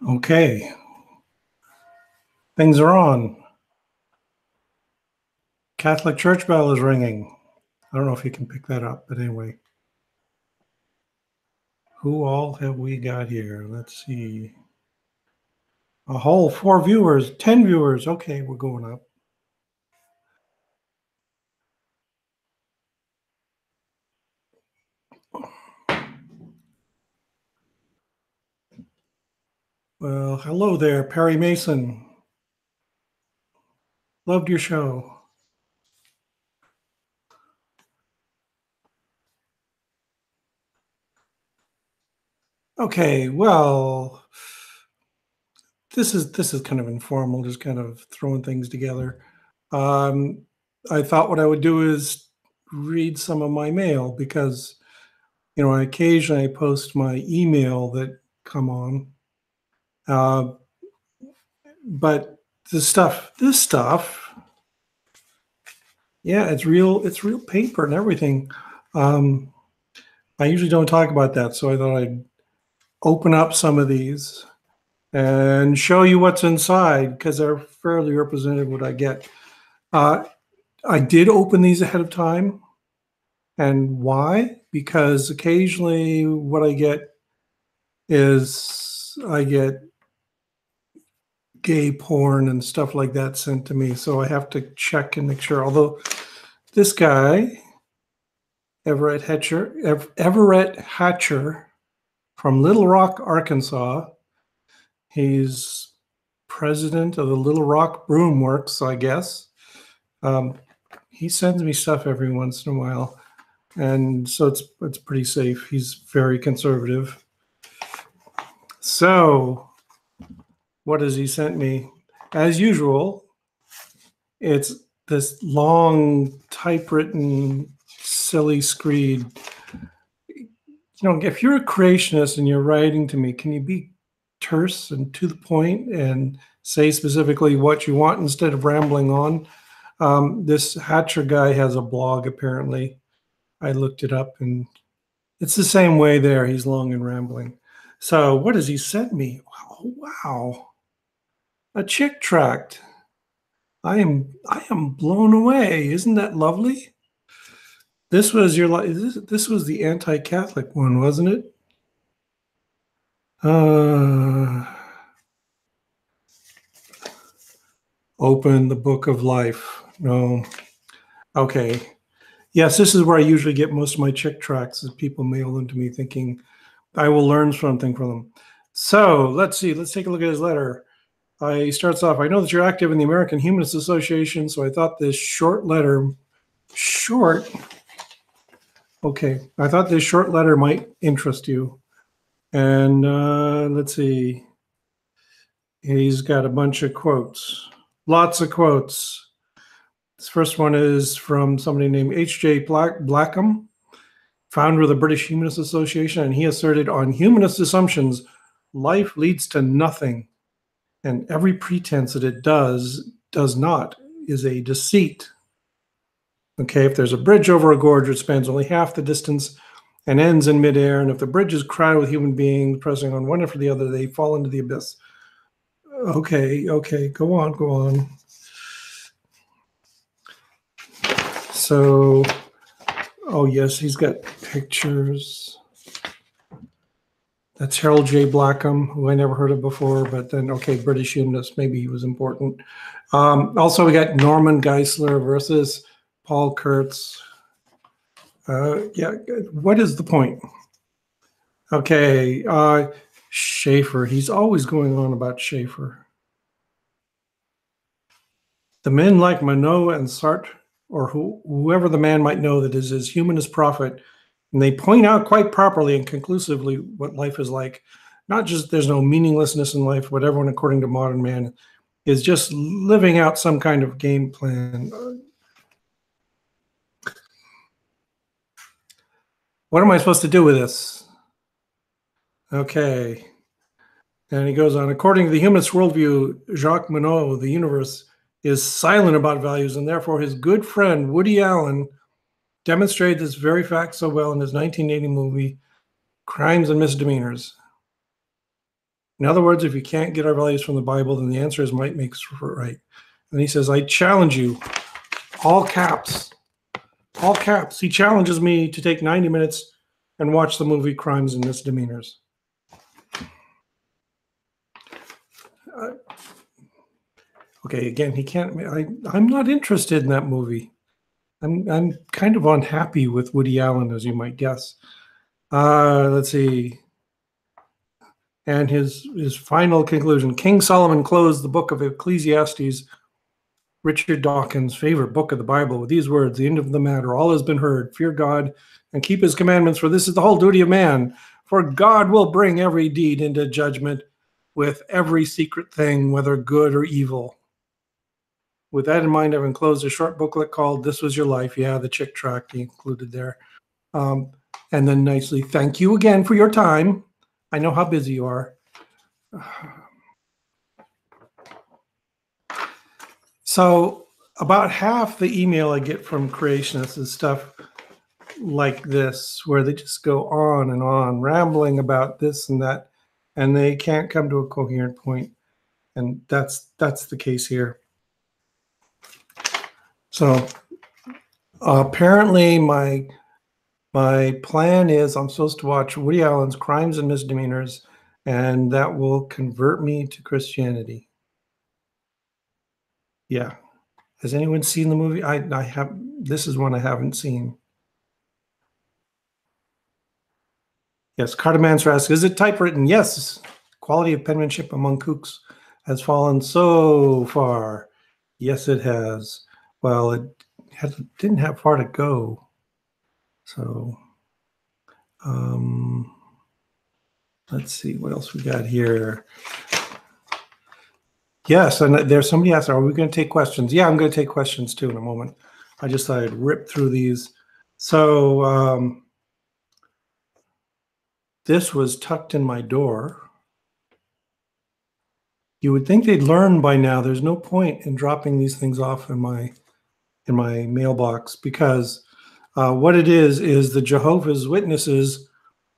Okay, things are on. Catholic church bell is ringing. I don't know if you can pick that up, but anyway. Who all have we got here? Let's see. A whole 4 viewers, 10 viewers. Okay, we're going up. Well, hello there, Perry Mason. Loved your show. Okay, well, this is kind of informal, just kind of throwing things together. I thought what I would do is read some of my mail because, occasionally I post my email that come on. But this stuff, yeah, it's real paper and everything. I usually don't talk about that, so I thought I'd open up some of these and show you what's inside because they're fairly representative of what I get. I did open these ahead of time. And why? Because occasionally what I get is I get gay porn and stuff like that sent to me. So I have to check and make sure. Although this guy, Everett Hatcher from Little Rock, Arkansas, he's president of the Little Rock Broom Works, I guess. He sends me stuff every once in a while. And so it's pretty safe. He's very conservative. So what has he sent me? As usual, it's this long typewritten silly screed. If you're a creationist and you're writing to me, can you be terse and to the point and say specifically what you want instead of rambling on? This Hatcher guy has a blog, apparently. I looked it up, and it's the same way there. He's long and rambling. So what has he sent me? Oh, wow. A chick tract. I am blown away. Isn't that lovely? This was this was the anti-Catholic one, wasn't it? Open the Book of Life. No. Okay. Yes, this is where I usually get most of my chick tracts, is people mail them to me thinking I will learn something from them. So let's see. Let's take a look at his letter. He starts off, I know that you're active in the American Humanist Association, so I thought this short letter, I thought this short letter might interest you. And let's see. He's got a bunch of quotes, lots of quotes. This first one is from somebody named H.J. Blackham, founder of the British Humanist Association, and he asserted, on humanist assumptions, life leads to nothing, and every pretense that it does not, is a deceit. Okay, if there's a bridge over a gorge, it spans only half the distance and ends in midair, and if the bridge is crowded with human beings pressing on one after the other, they fall into the abyss. Okay, go on. So, oh yes, he's got pictures. That's Harold J. Blackham, who I never heard of before, but then, okay, British humanist, maybe he was important. Also, we got Norman Geisler versus Paul Kurtz. Yeah, what is the point? Okay, Schaeffer, he's always going on about Schaeffer. The men like Monod and Sartre, or whoever the man might know that is his humanist prophet, and they point out quite properly and conclusively what life is like. Not just there's no meaninglessness in life, but everyone, according to modern man, is just living out some kind of game plan. What am I supposed to do with this? Okay. And he goes on, according to the humanist worldview, Jacques Monod, the universe is silent about values, and therefore his good friend Woody Allen demonstrated this very fact so well in his 1980 movie, Crimes and Misdemeanors. In other words, if you can't get our values from the Bible, then the answer is might makes for right. And he says, I challenge you, all caps, all caps. He challenges me to take 90 minutes and watch the movie Crimes and Misdemeanors. Okay, again, he can't. I'm not interested in that movie. I'm kind of unhappy with Woody Allen, as you might guess. Let's see. And his final conclusion: King Solomon closed the book of Ecclesiastes, Richard Dawkins' favorite book of the Bible, with these words: "The end of the matter, all has been heard. Fear God and keep His commandments, for this is the whole duty of man. For God will bring every deed into judgment, with every secret thing, whether good or evil." With that in mind, I've enclosed a short booklet called "This Was Your Life." Yeah, the Chick tract included there. And then nicely, thank you again for your time. I know how busy you are. So about half the email I get from creationists is stuff like this, where they just go on, rambling about this and that, and they can't come to a coherent point. And that's the case here. So apparently my plan is I'm supposed to watch Woody Allen's Crimes and Misdemeanors, and that will convert me to Christianity. Yeah. Has anyone seen the movie? I have. This is one I haven't seen. Yes, Carter asks, is it typewritten? Yes. Quality of penmanship among kooks has fallen so far. Yes, it has. Well, it didn't have far to go. So, let's see what else we got here. Yes, and there's somebody asked, are we going to take questions? Yeah, I'm going to take questions too in a moment. I just thought I'd rip through these. So this was tucked in my door. You would think they'd learn by now. There's no point in dropping these things off in my mailbox, because what it is the Jehovah's Witnesses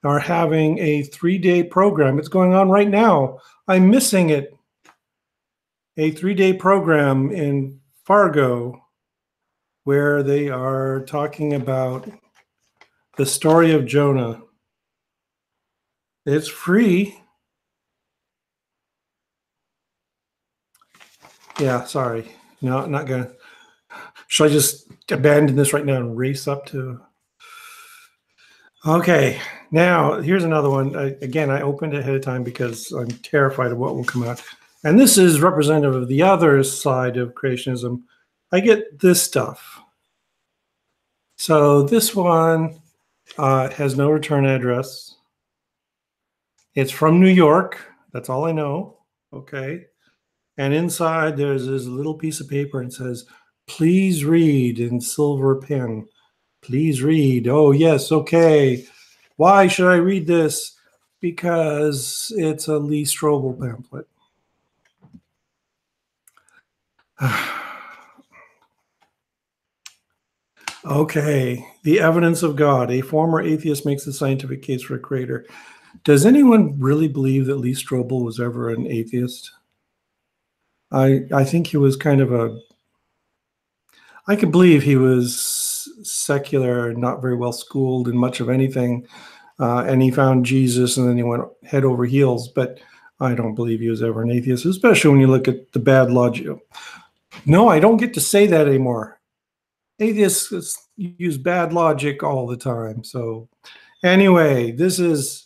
are having a 3-day program. It's going on right now. I'm missing it. A 3-day program in Fargo where they are talking about the story of Jonah. It's free. Yeah, sorry. No, I'm not gonna. Should I just abandon this right now and race up to? Okay, now here's another one. Again, I opened it ahead of time because I'm terrified of what will come out. And this is representative of the other side of creationism. I get this stuff. So this one has no return address. It's from New York. That's all I know. Okay. And inside there's this little piece of paper and it says, please read, in silver pen. Please read. Oh, yes. Okay. Why should I read this? Because it's a Lee Strobel pamphlet. Okay. The evidence of God. A former atheist makes the scientific case for a creator. Does anyone really believe that Lee Strobel was ever an atheist? I think he was kind of a... I could believe he was secular, not very well schooled in much of anything, and he found Jesus and then he went head over heels, but I don't believe he was ever an atheist, especially when you look at the bad logic. No, I don't get to say that anymore. Atheists use bad logic all the time. So anyway, this is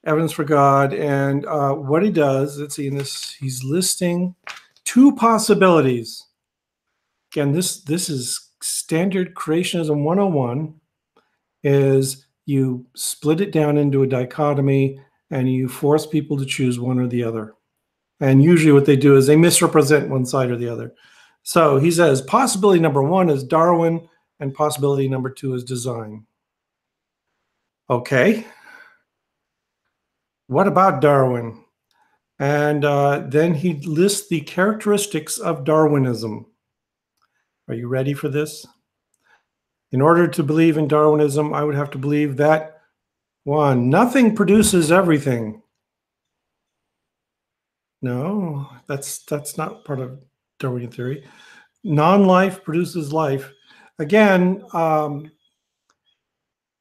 evidence for God, and what he does, let's see, in this, he's listing 2 possibilities. Again, this is standard creationism 101, is you split it down into a dichotomy and you force people to choose one or the other. And usually what they do is they misrepresent one side or the other. So he says possibility number 1 is Darwin and possibility number 2 is design. Okay. What about Darwin? And then he lists the characteristics of Darwinism. Are you ready for this? In order to believe in Darwinism, I would have to believe that 1, nothing produces everything. No, that's not part of Darwinian theory. Non-life produces life. Again,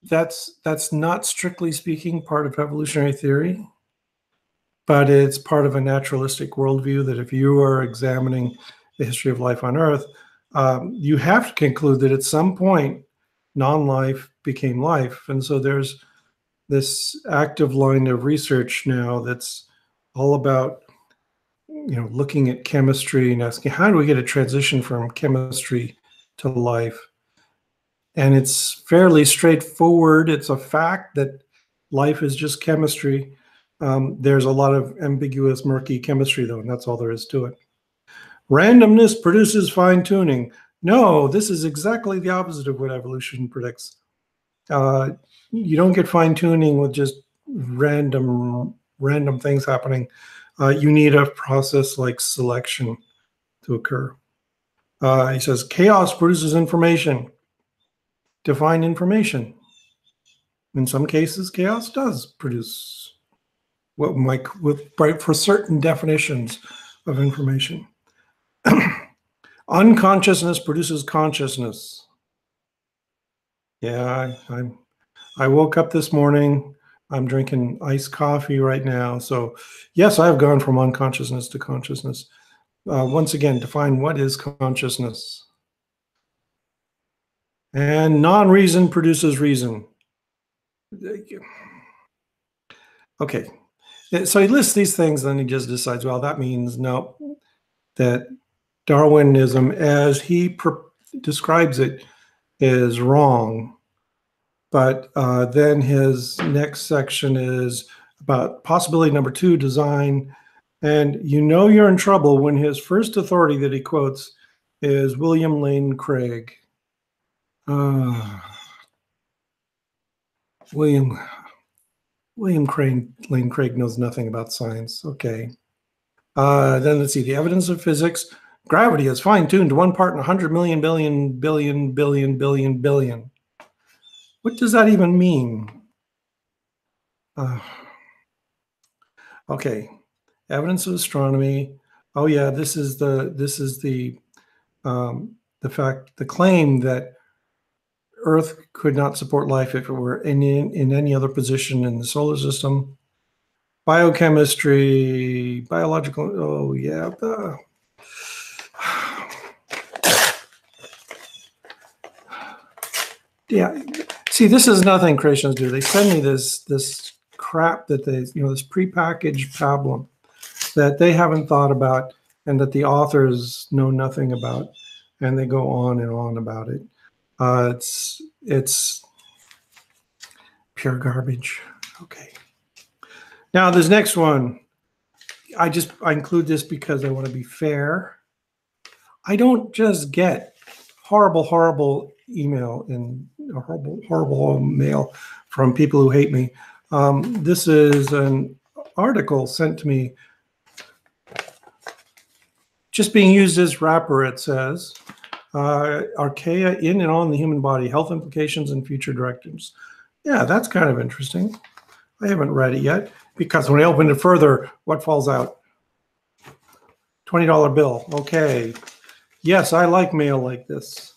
that's not strictly speaking part of evolutionary theory, but it's part of a naturalistic worldview that if you are examining the history of life on Earth, you have to conclude that at some point non-life became life. And so there's this active line of research now that's all about looking at chemistry and asking, how do we get a transition from chemistry to life? And it's fairly straightforward. It's a fact that life is just chemistry. There's a lot of ambiguous, murky chemistry, though, and that's all there is to it. Randomness produces fine-tuning. No, this is exactly the opposite of what evolution predicts. You don't get fine-tuning with just random things happening. You need a process like selection to occur. He says, chaos produces information. Define information. In some cases, chaos does produce what might, for certain definitions of information. Unconsciousness produces consciousness. Yeah, I woke up this morning. I'm drinking iced coffee right now. So yes, I've gone from unconsciousness to consciousness. Once again, define what is consciousness. And non-reason produces reason. Okay, so he lists these things, then he just decides, well, that means no, that Darwinism, as he describes it, is wrong. But then his next section is about possibility number 2, design. And you're in trouble when his first authority that he quotes is William Lane Craig. William Lane Craig knows nothing about science. Okay. Then let's see, the evidence of physics. Gravity is fine-tuned to 1 part in 100 million billion. What does that even mean? Okay, evidence of astronomy. Oh yeah, this is the claim that Earth could not support life if it were in any other position in the solar system. Biochemistry, biological. Oh yeah. Yeah. See, this is nothing creationists do. They send me this crap that they, this prepackaged pablum that they haven't thought about and that the authors know nothing about, and they go on and on about it. It's pure garbage. Okay. Now this next one, I include this because I want to be fair. I don't just get horrible email and horrible mail from people who hate me. This is an article sent to me, just being used as wrapper. It says, archaea in and on the human body, health implications and future directives. Yeah, that's kind of interesting. I haven't read it yet because when I open it further, what falls out? $20 bill. Okay. Yes, I like mail like this.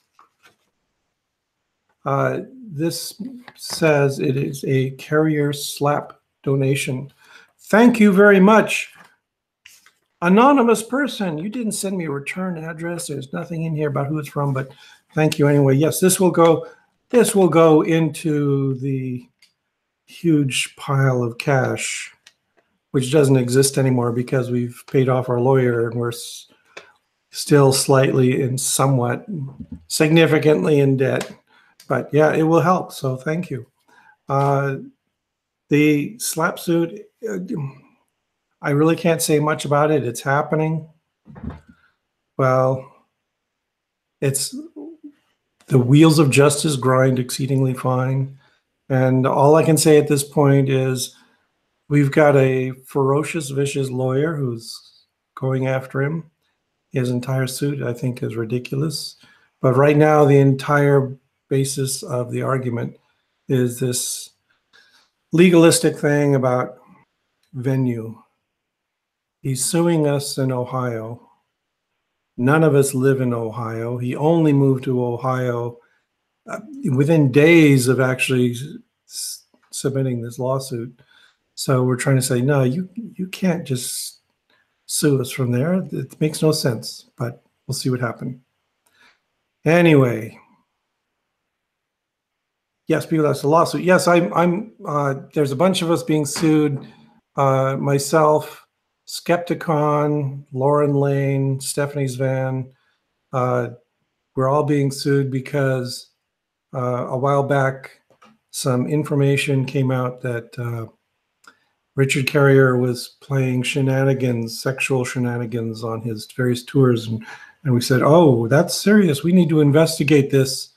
This says it is a carrier slap donation. Thank you very much. Anonymous person, you didn't send me a return address. There's nothing in here about who it's from, but thank you anyway. Yes, this will go into the huge pile of cash, which doesn't exist anymore because we've paid off our lawyer and we're still slightly and somewhat significantly in debt. But yeah, it will help. So thank you. The slap suit, I really can't say much about it. It's happening. Well, it's the wheels of justice grind exceedingly fine. And all I can say at this point is we've got a ferocious, vicious lawyer who's going after him. His entire suit, I think, is ridiculous. But right now, the entire basis of the argument is this legalistic thing about venue. He's suing us in Ohio. None of us live in Ohio. He only moved to Ohio within days of actually submitting this lawsuit. So we're trying to say, no, you can't just sue us from there. It makes no sense, but we'll see what happens. Anyway, yes, people, that's a lawsuit. Yes, I'm there's a bunch of us being sued. Myself, Skepticon, Lauren Lane, Stephanie Zvan. We're all being sued because a while back, some information came out that Richard Carrier was playing shenanigans, sexual shenanigans on his various tours. And we said, oh, that's serious. We need to investigate this.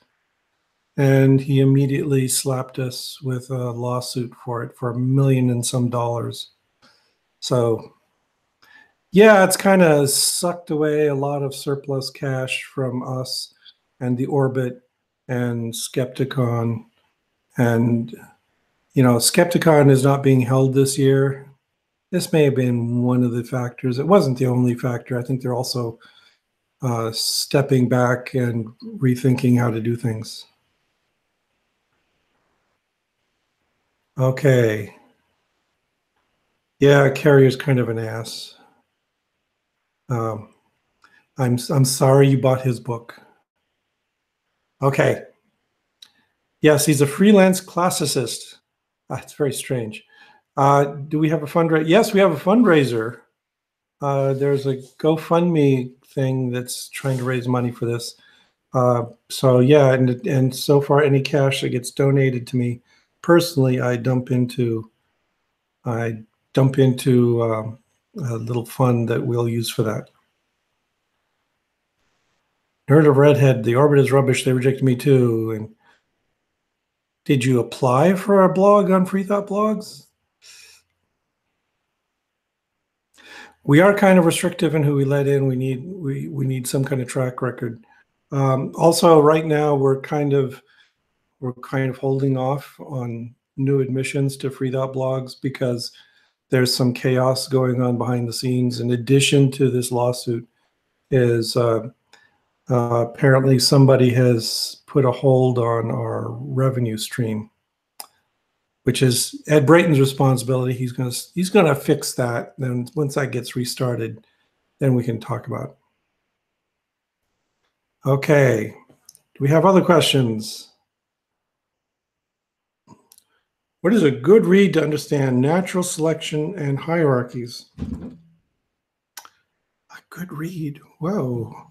And he immediately slapped us with a lawsuit for it for $1 million and some dollars. So yeah, it's kind of sucked away a lot of surplus cash from us and the Orbit and Skepticon. And, you know, Skepticon is not being held this year. This may have been one of the factors. It wasn't the only factor. I think they're also stepping back and rethinking how to do things. Okay. Yeah, Carrier's kind of an ass. I'm sorry you bought his book. Okay. Yes, he's a freelance classicist. It's very strange. Do we have a fundraiser? Yes, we have a fundraiser. There's a GoFundMe thing that's trying to raise money for this. So yeah, and so far any cash that gets donated to me personally, I dump into a little fund that we'll use for that. Nerd of Redhead, the Orbit is rubbish. They rejected me too. And did you apply for a blog on Free Thought Blogs? We are kind of restrictive in who we let in. We need some kind of track record. Also, right now we're kind of holding off on new admissions to Free Thought Blogs because there's some chaos going on behind the scenes. In addition to this lawsuit, is apparently somebody has put a hold on our revenue stream, which is Ed Brayton's responsibility. He's gonna fix that. Then once that gets restarted, then we can talk about it. Okay. Do we have other questions? What is a good read to understand natural selection and hierarchies? A good read. Whoa.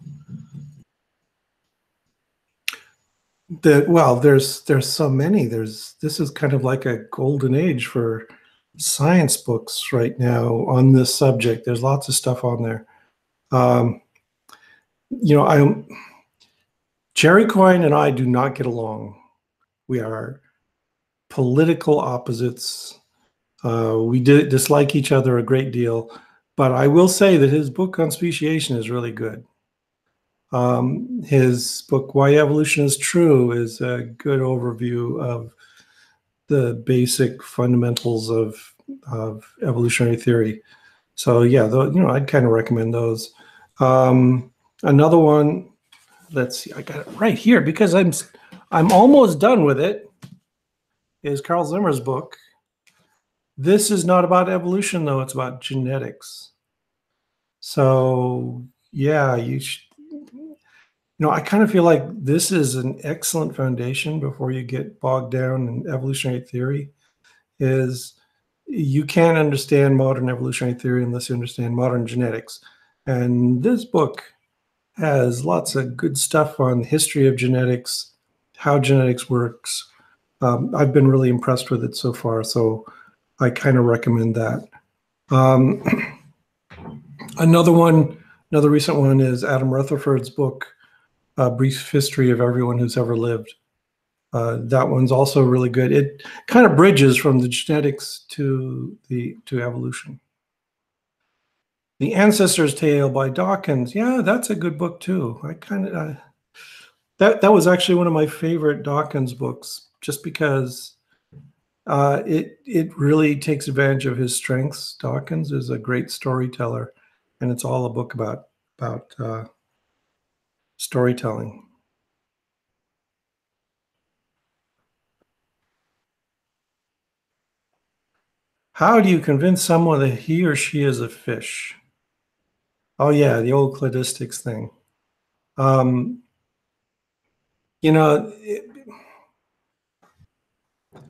Well, there's so many. This is kind of like a golden age for science books right now on this subject. There's lots of stuff on there. You know, Jerry Coyne and I do not get along. We are political opposites. We dislike each other a great deal, but I will say that his book on speciation is really good. His book, Why Evolution is True, is a good overview of the basic fundamentals of evolutionary theory. So yeah, I'd kind of recommend those. Another one, let's see, I got it right here because I'm almost done with it, is Carl Zimmer's book. This is not about evolution though, it's about genetics. So yeah, I kind of feel like this is an excellent foundation before you get bogged down in evolutionary theory. Is you can't understand modern evolutionary theory unless you understand modern genetics. And this book has lots of good stuff on the history of genetics, how genetics works. I've been really impressed with it so far, so I kind of recommend that. Another recent one is Adam Rutherford's book, A Brief History of Everyone Who's Ever Lived. That one's also really good. It kind of bridges from the genetics to evolution. The Ancestor's Tale by Dawkins. Yeah, that's a good book too. I kind of that was actually one of my favorite Dawkins books, just because It really takes advantage of his strengths. Dawkins is a great storyteller, and it's all a book about storytelling. How do you convince someone that he or she is a fish? Oh yeah, the old cladistics thing. You know,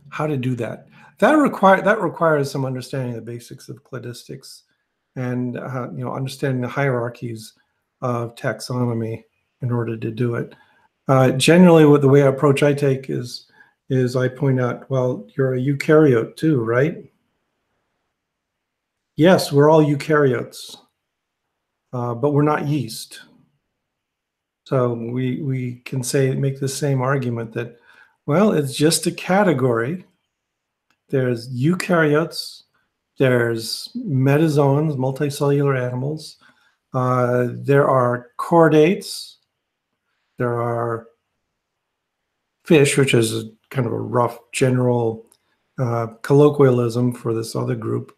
how to do that. That requires some understanding of the basics of cladistics, and understanding the hierarchies of taxonomy in order to do it. Generally, what the way approach I take is I point out, well, you're a eukaryote too, right? Yes, we're all eukaryotes, but we're not yeast. So we can make the same argument that, well, it's just a category. There's eukaryotes, there's metazoans, multicellular animals. There are chordates. There are fish, which is kind of a rough general colloquialism for this other group.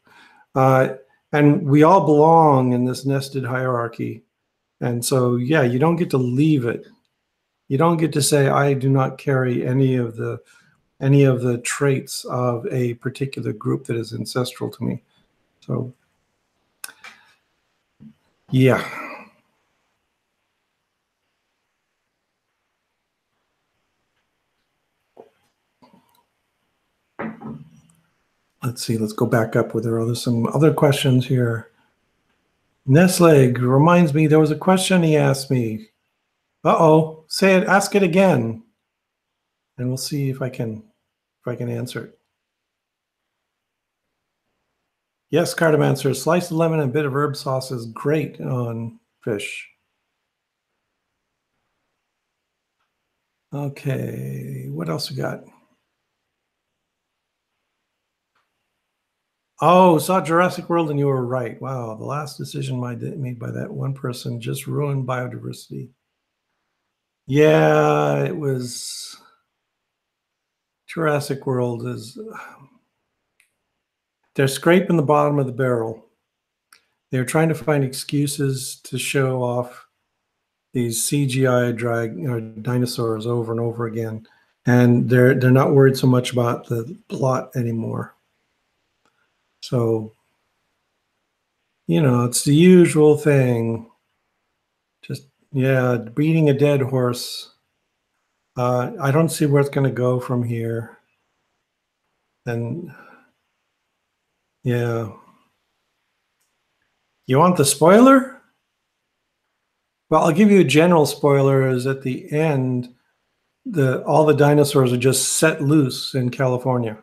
And we all belong in this nested hierarchy. And so, yeah, you don't get to leave it. You don't get to say, I do not carry any of the traits of a particular group that is ancestral to me. So, yeah. Let's see, let's go back up where there are some other questions here. Nestle reminds me, there was a question he asked me. Uh-oh, say it, ask it again. And we'll see if I can answer it. Yes, Cartomancer, sliced lemon and a bit of herb sauce is great on fish. Okay, what else we got? Oh, saw Jurassic World and you were right. Wow, the last decision made by that one person just ruined biodiversity. Yeah, it was. Jurassic World is. They're scraping the bottom of the barrel. They're trying to find excuses to show off these CGI dinosaurs over and over again, and they're not worried so much about the plot anymore. So, it's the usual thing. Just, yeah, beating a dead horse. I don't see where it's going to go from here. And, yeah. You want the spoiler? Well, I'll give you a general spoiler, is at the end, all the dinosaurs are just set loose in California.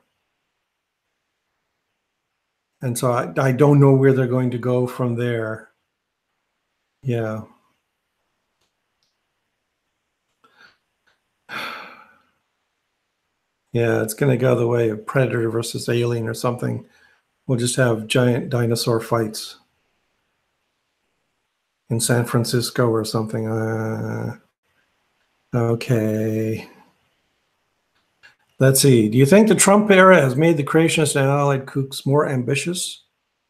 And so I don't know where they're going to go from there. Yeah. Yeah, it's going to go the way of Predator versus Alien or something. We'll just have giant dinosaur fights in San Francisco or something. Okay. Let's see. Do you think the Trump era has made the creationists and allied kooks more ambitious,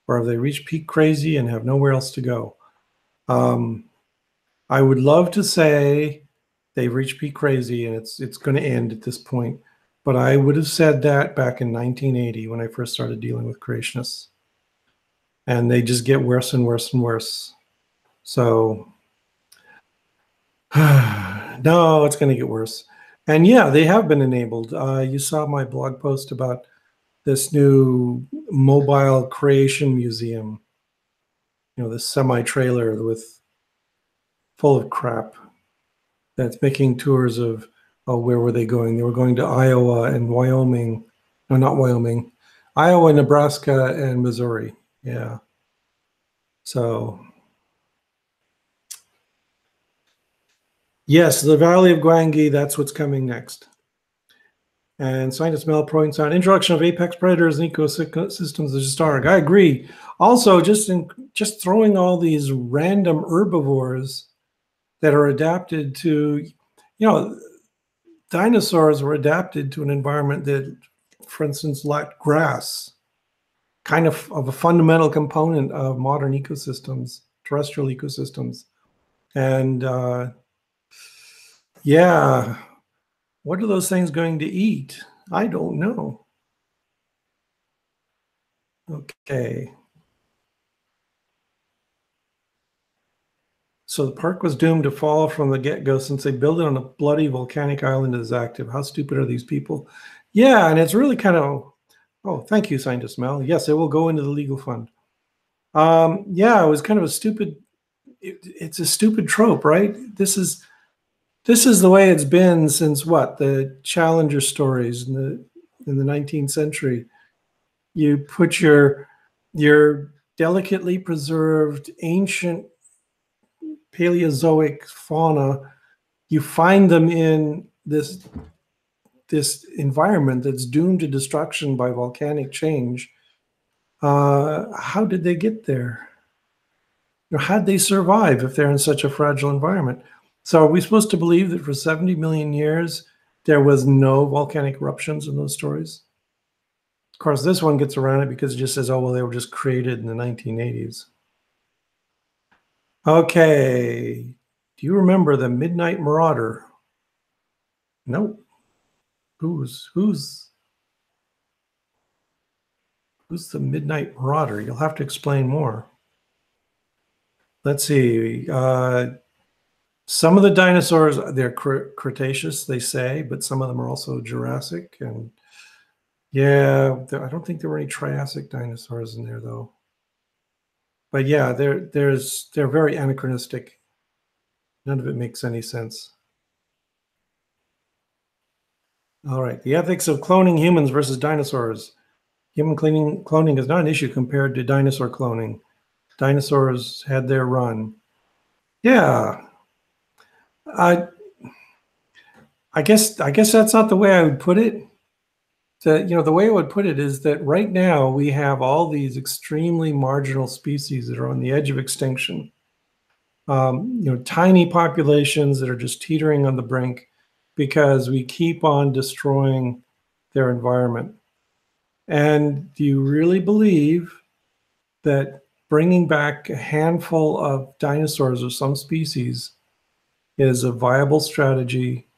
or have they reached peak crazy and have nowhere else to go? I would love to say they've reached peak crazy and it's going to end at this point, but I would have said that back in 1980 when I first started dealing with creationists, and they just get worse and worse and worse. So, no, it's going to get worse. And yeah, they have been enabled. You saw my blog post about this new mobile creation museum, this semi-trailer full of crap that's making tours of, where were they going? They were going to Iowa and Wyoming. No, not Wyoming. Iowa, Nebraska, and Missouri. Yeah. So, yes, the Valley of Gwangi, that's what's coming next. And scientist Mel points out introduction of apex predators and ecosystems is historic. I agree. Also, just throwing all these random herbivores that are adapted to, dinosaurs were adapted to an environment that for instance, lacked grass, kind of a fundamental component of modern ecosystems, terrestrial ecosystems. And yeah, what are those things going to eat? I don't know. Okay. So the park was doomed to fall from the get-go since they built it on a bloody volcanic island that is active. How stupid are these people? Yeah, and it's really kind of, oh, thank you, Scientist Mel. Yes, it will go into the legal fund. Yeah, it was kind of a stupid, it's a stupid trope, right? This is the way it's been since what? The Challenger stories in the 19th century. You put your delicately preserved ancient Paleozoic fauna, you find them in this environment that's doomed to destruction by volcanic change. How did they get there? How'd they survive if they're in such a fragile environment? So are we supposed to believe that for 70 million years there was no volcanic eruptions in those stories? Of course, this one gets around it because it just says, oh, well, they were just created in the 1980s. Okay. Do you remember the Midnight Marauder? Nope. Who's the Midnight Marauder? You'll have to explain more. Let's see. Some of the dinosaurs, they're Cretaceous, they say, but some of them are also Jurassic. And yeah, I don't think there were any Triassic dinosaurs in there, though. But yeah, they're very anachronistic. None of it makes any sense. All right, the ethics of cloning humans versus dinosaurs. Human cloning is not an issue compared to dinosaur cloning. Dinosaurs had their run. Yeah, I guess that's not the way I would put it. The way I would put it is that right now we have all these extremely marginal species that are on the edge of extinction. Tiny populations that are just teetering on the brink because we keep on destroying their environment. And do you really believe that bringing back a handful of dinosaurs of some species is a viable strategy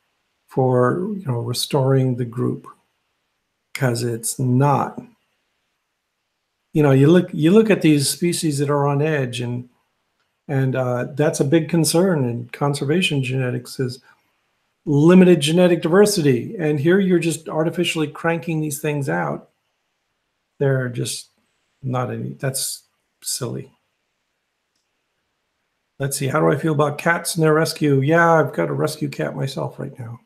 for restoring the group? Because it's not. You look at these species that are on edge, and that's a big concern in conservation genetics, is limited genetic diversity. And here you're just artificially cranking these things out. They're just not any. That's silly. Let's see. How do I feel about cats and their rescue? Yeah, I've got a rescue cat myself right now,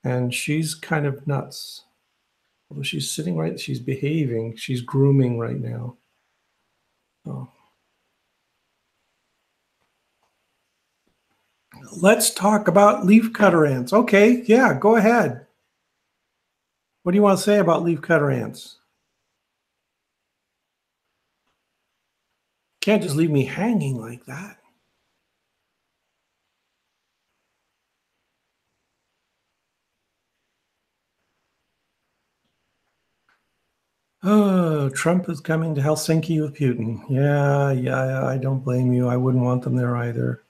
and she's kind of nuts. Although she's sitting right, she's behaving. She's grooming right now. Oh. Let's talk about leafcutter ants. Okay, yeah, go ahead. What do you want to say about leafcutter ants? Can't just leave me hanging like that. Oh, Trump is coming to Helsinki with Putin. Yeah, I don't blame you. I wouldn't want them there either.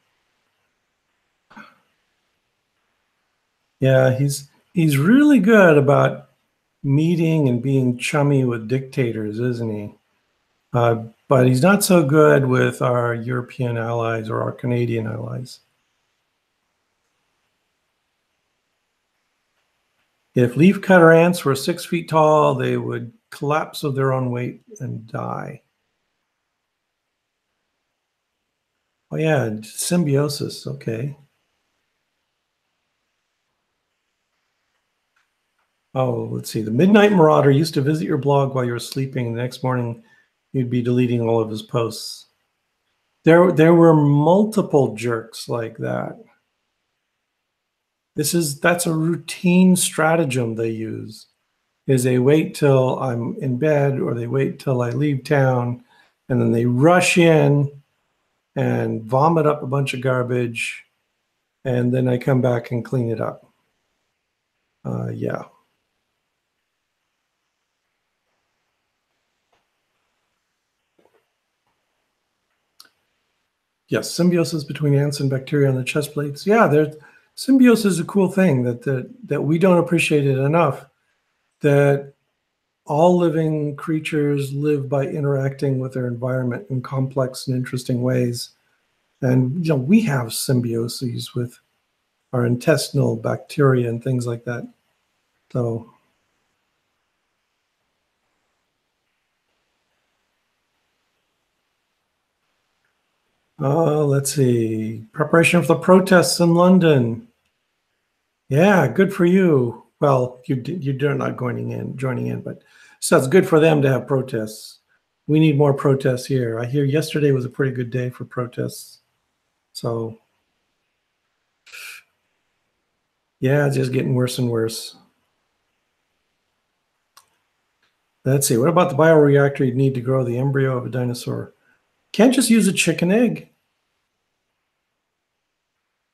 Yeah, he's really good about meeting and being chummy with dictators, isn't he? But he's not so good with our European allies or our Canadian allies. If leafcutter ants were 6 feet tall, they would collapse of their own weight and die. Oh yeah, symbiosis, okay. Oh, let's see. The Midnight Marauder used to visit your blog while you were sleeping. The next morning, you'd be deleting all of his posts. There were multiple jerks like that. That's a routine stratagem they use. Is they wait till I'm in bed or they wait till I leave town, and then they rush in and vomit up a bunch of garbage, and then I come back and clean it up. Yeah. Yes, symbiosis between ants and bacteria on the chest plates. Yeah, symbiosis is a cool thing that we don't appreciate it enough. That all living creatures live by interacting with their environment in complex and interesting ways. And we have symbioses with our intestinal bacteria and things like that. So let's see. Preparation for the protests in London. Yeah, good for you. Well, you're not joining in, but so it's good for them to have protests. We need more protests here. I hear yesterday was a pretty good day for protests. So yeah, it's just getting worse and worse. Let's see. What about the bioreactor you'd need to grow the embryo of a dinosaur? Can't just use a chicken egg.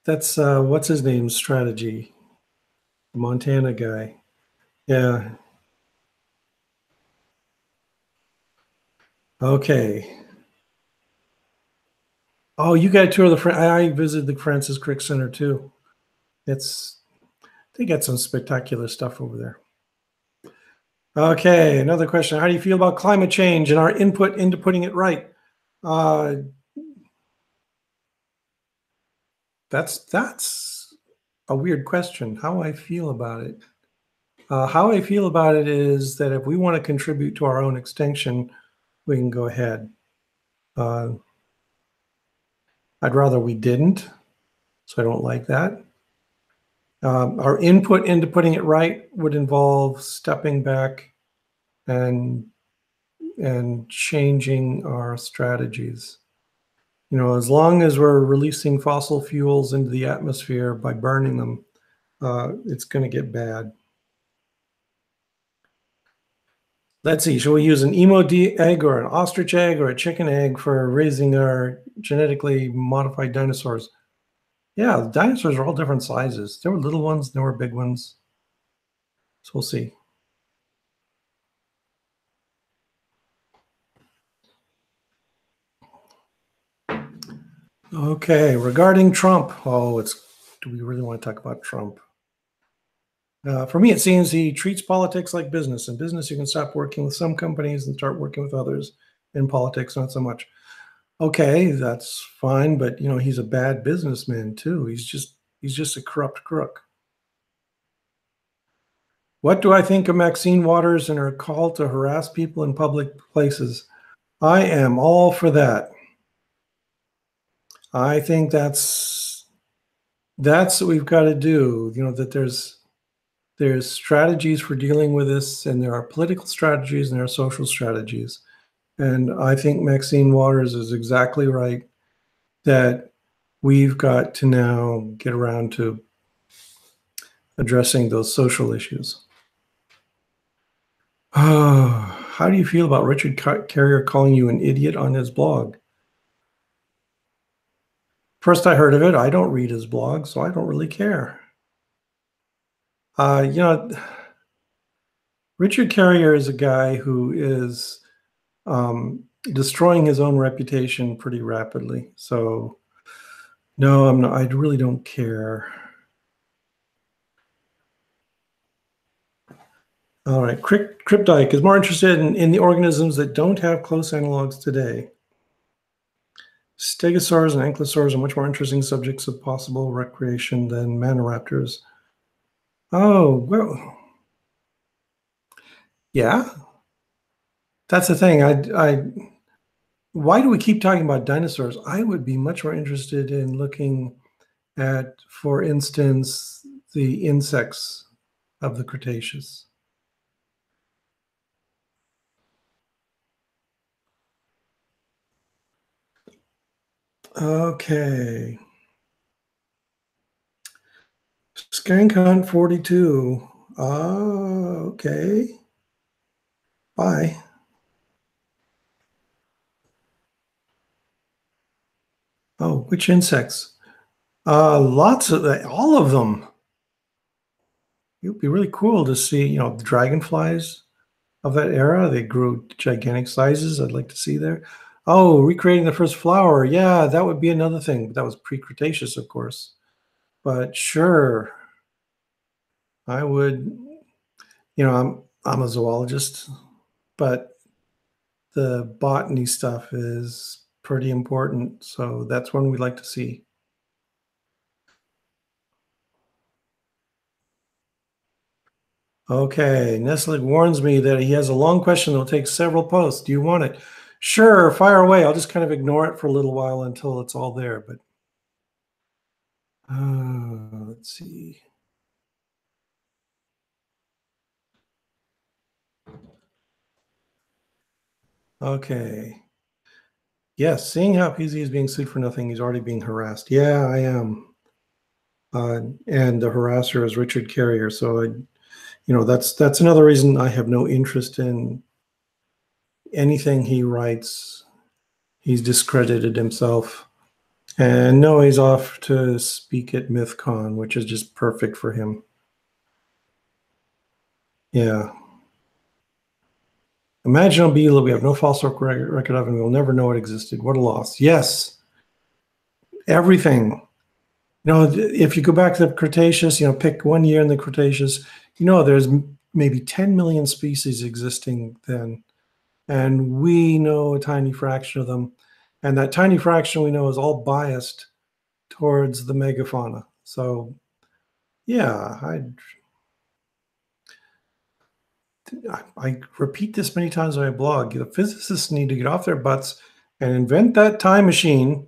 That's what's his name strategy. The Montana guy. Yeah. Okay. Oh, you got a tour of I visited the Francis Crick Center too. They got some spectacular stuff over there. Okay, another question. How do you feel about climate change and our input into putting it right? That's a weird question. How I feel about it. How I feel about it is that if we want to contribute to our own extinction, we can go ahead. I'd rather we didn't, so I don't like that. Our input into putting it right would involve stepping back and changing our strategies. As long as we're releasing fossil fuels into the atmosphere by burning them, it's going to get bad. Let's see, shall we use an emo egg or an ostrich egg or a chicken egg for raising our genetically modified dinosaurs? Yeah, the dinosaurs are all different sizes. There were little ones, there were big ones. So we'll see. Okay, regarding Trump. Do we really want to talk about Trump? For me, it seems he treats politics like business. In business, you can stop working with some companies and start working with others. In politics, not so much. Okay, that's fine, but he's a bad businessman too. He's just a corrupt crook. What do I think of Maxine Waters and her call to harass people in public places? I am all for that. I think that's what we've got to do. That there's strategies for dealing with this, and there are political strategies and there are social strategies. And I think Maxine Waters is exactly right that we've got to now get around to addressing those social issues. How do you feel about Richard Carrier calling you an idiot on his blog? First I heard of it. I don't read his blog, so I don't really care. Richard Carrier is a guy who is destroying his own reputation pretty rapidly. So no, I'm not. I really don't care. All right, Cryptike is more interested in the organisms that don't have close analogs today. Stegosaurs and ankylosaurs are much more interesting subjects of possible recreation than Maniraptors. Oh, well, yeah, that's the thing. Why do we keep talking about dinosaurs? I would be much more interested in looking at, for instance, the insects of the Cretaceous. Okay. Skank Hunt 42. Okay. Bye. Oh, which insects? Lots of all of them. It would be really cool to see, the dragonflies of that era. They grew gigantic sizes. I'd like to see there. Oh, recreating the first flower. Yeah, that would be another thing. But that was pre-Cretaceous, of course. But sure, I would. I'm a zoologist, but the botany stuff is pretty important. So that's one we'd like to see. Okay, Nestlig warns me that he has a long question that will take several posts. Do you want it? Sure, fire away. I'll just kind of ignore it for a little while until it's all there. But let's see. Okay. Yes, seeing how Peasy is being sued for nothing, he's already being harassed. Yeah, I am. And the harasser is Richard Carrier. So that's another reason I have no interest in anything he writes. He's discredited himself. And no, he's off to speak at MythCon, which is just perfect for him. Yeah. Imagine a beetle we have no fossil record of, and we'll never know it existed. What a loss. Yes. Everything. If you go back to the Cretaceous, pick one year in the Cretaceous, there's maybe 10 million species existing then. And we know a tiny fraction of them. And that tiny fraction we know is all biased towards the megafauna. So, yeah, I repeat this many times on my blog. The physicists need to get off their butts and invent that time machine,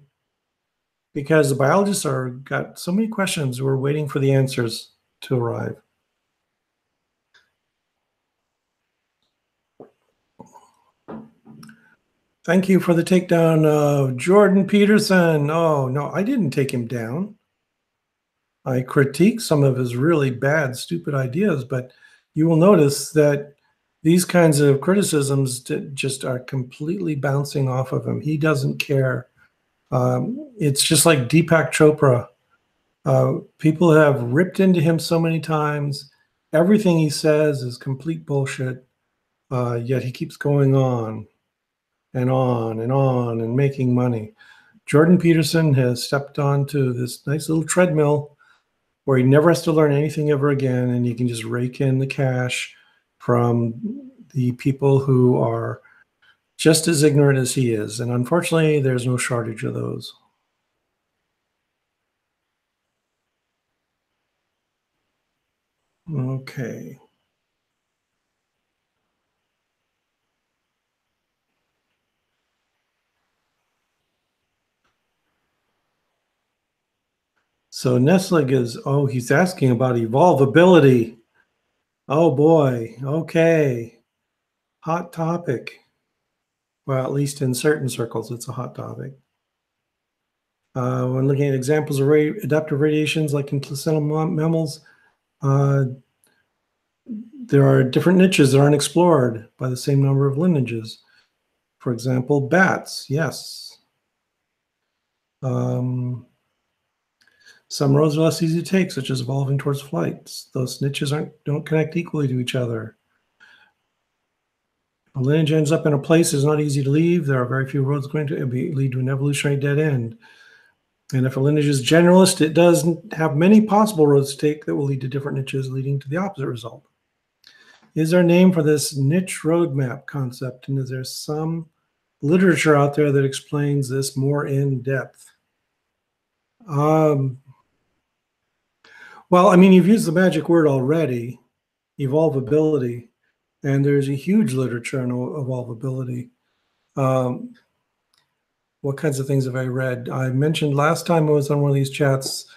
because the biologists got so many questions. We're waiting for the answers to arrive. Thank you for the takedown of Jordan Peterson. Oh, no, I didn't take him down. I critiqued some of his really bad, stupid ideas, but you will notice that these kinds of criticisms just are completely bouncing off of him. He doesn't care. It's just like Deepak Chopra. People have ripped into him so many times. Everything he says is complete bullshit, yet he keeps going on and on and on and making money. Jordan Peterson has stepped onto this nice little treadmill where he never has to learn anything ever again, and he can just rake in the cash from the people who are just as ignorant as he is. And unfortunately, there's no shortage of those. Okay. So Nestlig he's asking about evolvability. Oh boy, okay. Hot topic. Well, at least in certain circles, it's a hot topic. When looking at examples of adaptive radiations like in placental mammals, there are different niches that aren't explored by the same number of lineages. For example, bats, yes. Some roads are less easy to take, such as evolving towards flight. Those niches don't connect equally to each other. A lineage ends up in a place is not easy to leave. There are very few roads going to lead to an evolutionary dead end. And if a lineage is generalist, it doesn't have many possible roads to take that will lead to different niches, leading to the opposite result. Is there a name for this niche roadmap concept? And is there some literature out there that explains this more in depth? Well, I mean, you've used the magic word already, evolvability, and there's a huge literature on evolvability. What kinds of things have I read? I mentioned last time I was on one of these chats,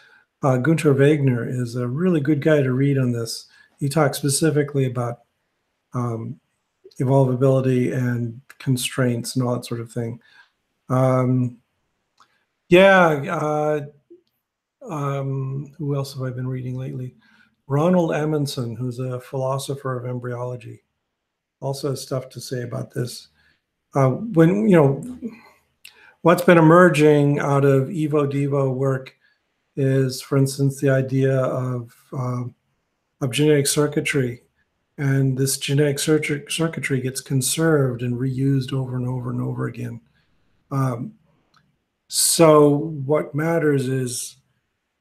Gunther Wagner is a really good guy to read on this. He talks specifically about evolvability and constraints and all that sort of thing. Who else have I been reading lately? Ronald Amundsen, who's a philosopher of embryology, also has stuff to say about this. What's been emerging out of Evo Devo work is, for instance, the idea of genetic circuitry. And this genetic circuitry gets conserved and reused over and over and over again. So what matters is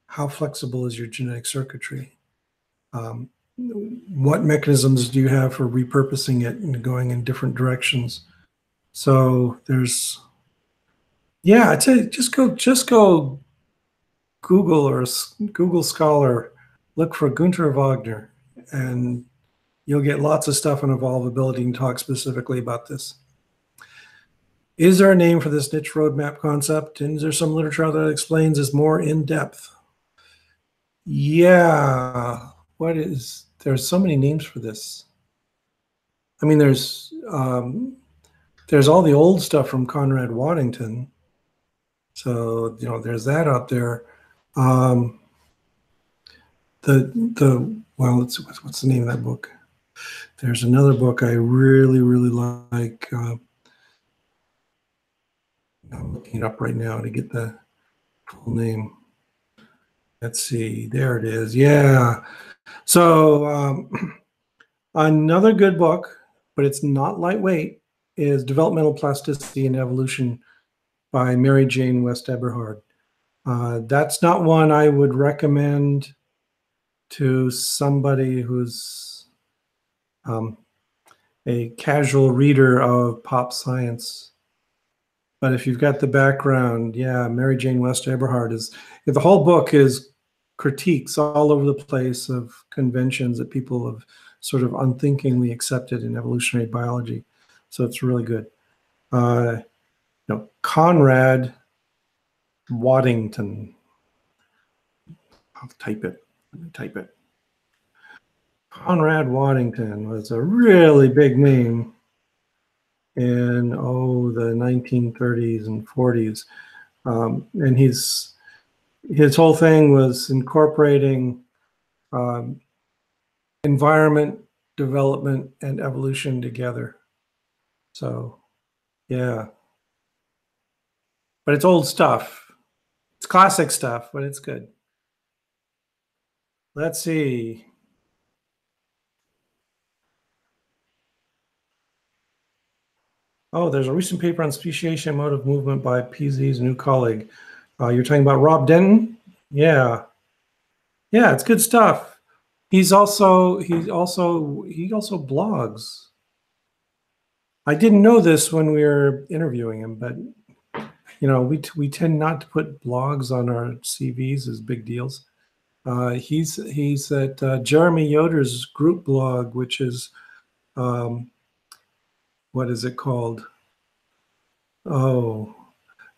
how flexible is your genetic circuitry? What mechanisms do you have for repurposing it and going in different directions? So there's, yeah, I'd say just go Google or Google Scholar, look for Gunter Wagner, and you'll get lots of stuff on evolvability and talk specifically about this. Is there a name for this niche roadmap concept? And is there some literature that explains this more in depth? Yeah. There's so many names for this. I mean, there's all the old stuff from Conrad Waddington. So, there's that out there. Well, what's the name of that book? There's another book I really, really like. I'm looking it up right now to get the full name. Let's see. There it is. Yeah. So another good book, but it's not lightweight, is Developmental Plasticity and Evolution by Mary Jane West Eberhard. That's not one I would recommend to somebody who's a casual reader of pop science. But if you've got the background, yeah, Mary Jane West Eberhard the whole book is critiques all over the place of conventions that people have sort of unthinkingly accepted in evolutionary biology. So it's really good. Conrad Waddington. I'll type it. Let me type it. Conrad Waddington was a really big name in the 1930s and 40s, and his whole thing was incorporating environment, development, and evolution together. So, yeah. But it's old stuff. It's classic stuff, but it's good. Let's see. Oh, there's a recent paper on speciation and mode of movement by PZ's new colleague. You're talking about Rob Denton? Yeah. Yeah, it's good stuff. He also blogs. I didn't know this when we were interviewing him, but we tend not to put blogs on our CVs as big deals. He's at Jeremy Yoder's group blog, which is what is it called? Oh,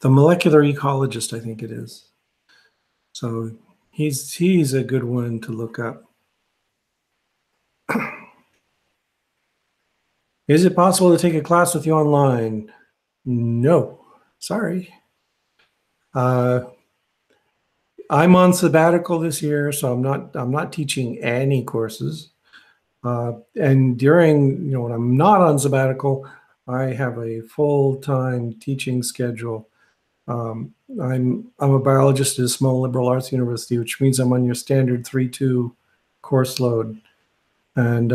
The Molecular Ecologist, I think it is. So he's a good one to look up. Is it possible to take a class with you online? No, sorry. I'm on sabbatical this year, so I'm not teaching any courses. And during, when I'm not on sabbatical, I have a full-time teaching schedule. I'm a biologist at a small liberal arts university, which means I'm on your standard 3-2 course load, and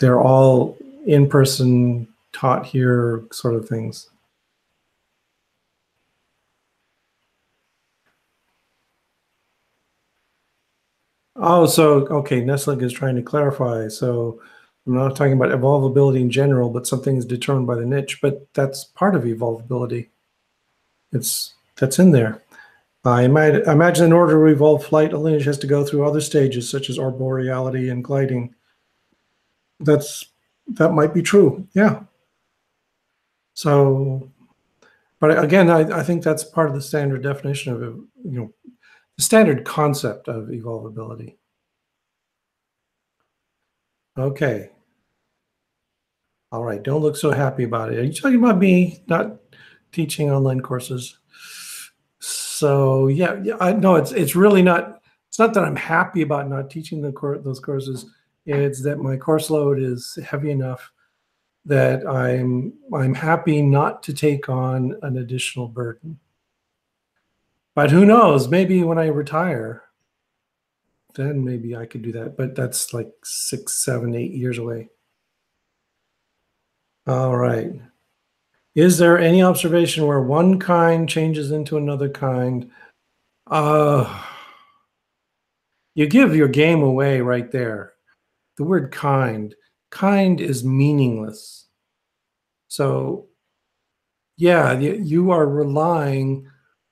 they're all in-person, taught here sort of things. Oh, so okay, Nestling is trying to clarify. So I'm not talking about evolvability in general, but something is determined by the niche. But that's part of evolvability. That's in there. I imagine in order to evolve flight, a lineage has to go through other stages such as arboreality and gliding. That might be true. Yeah. So, but again, I think that's part of the standard definition of the standard concept of evolvability. Okay. All right. Don't look so happy about it. Are you talking about me not teaching online courses? So yeah, I know it's really not. It's not that I'm happy about not teaching those courses. It's that my course load is heavy enough that I'm happy not to take on an additional burden. But who knows? Maybe when I retire, then maybe I could do that. But that's like 6, 7, 8 years away. All right. Is there any observation where one kind changes into another kind? You give your game away right there. The word kind is meaningless. So, yeah, you are relying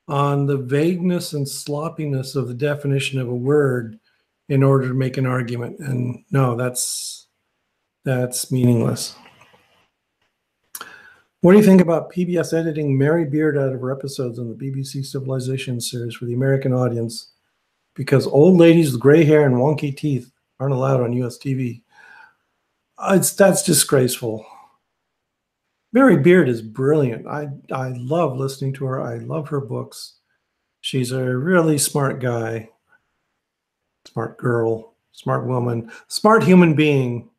on the vagueness and sloppiness of the definition of a word in order to make an argument. And no, that's meaningless. What do you think about PBS editing Mary Beard out of her episodes on the BBC Civilization series for the American audience because old ladies with gray hair and wonky teeth aren't allowed on US TV? That's disgraceful. Mary Beard is brilliant. I love listening to her. I love her books. She's a really smart guy, smart girl, smart woman, smart human being.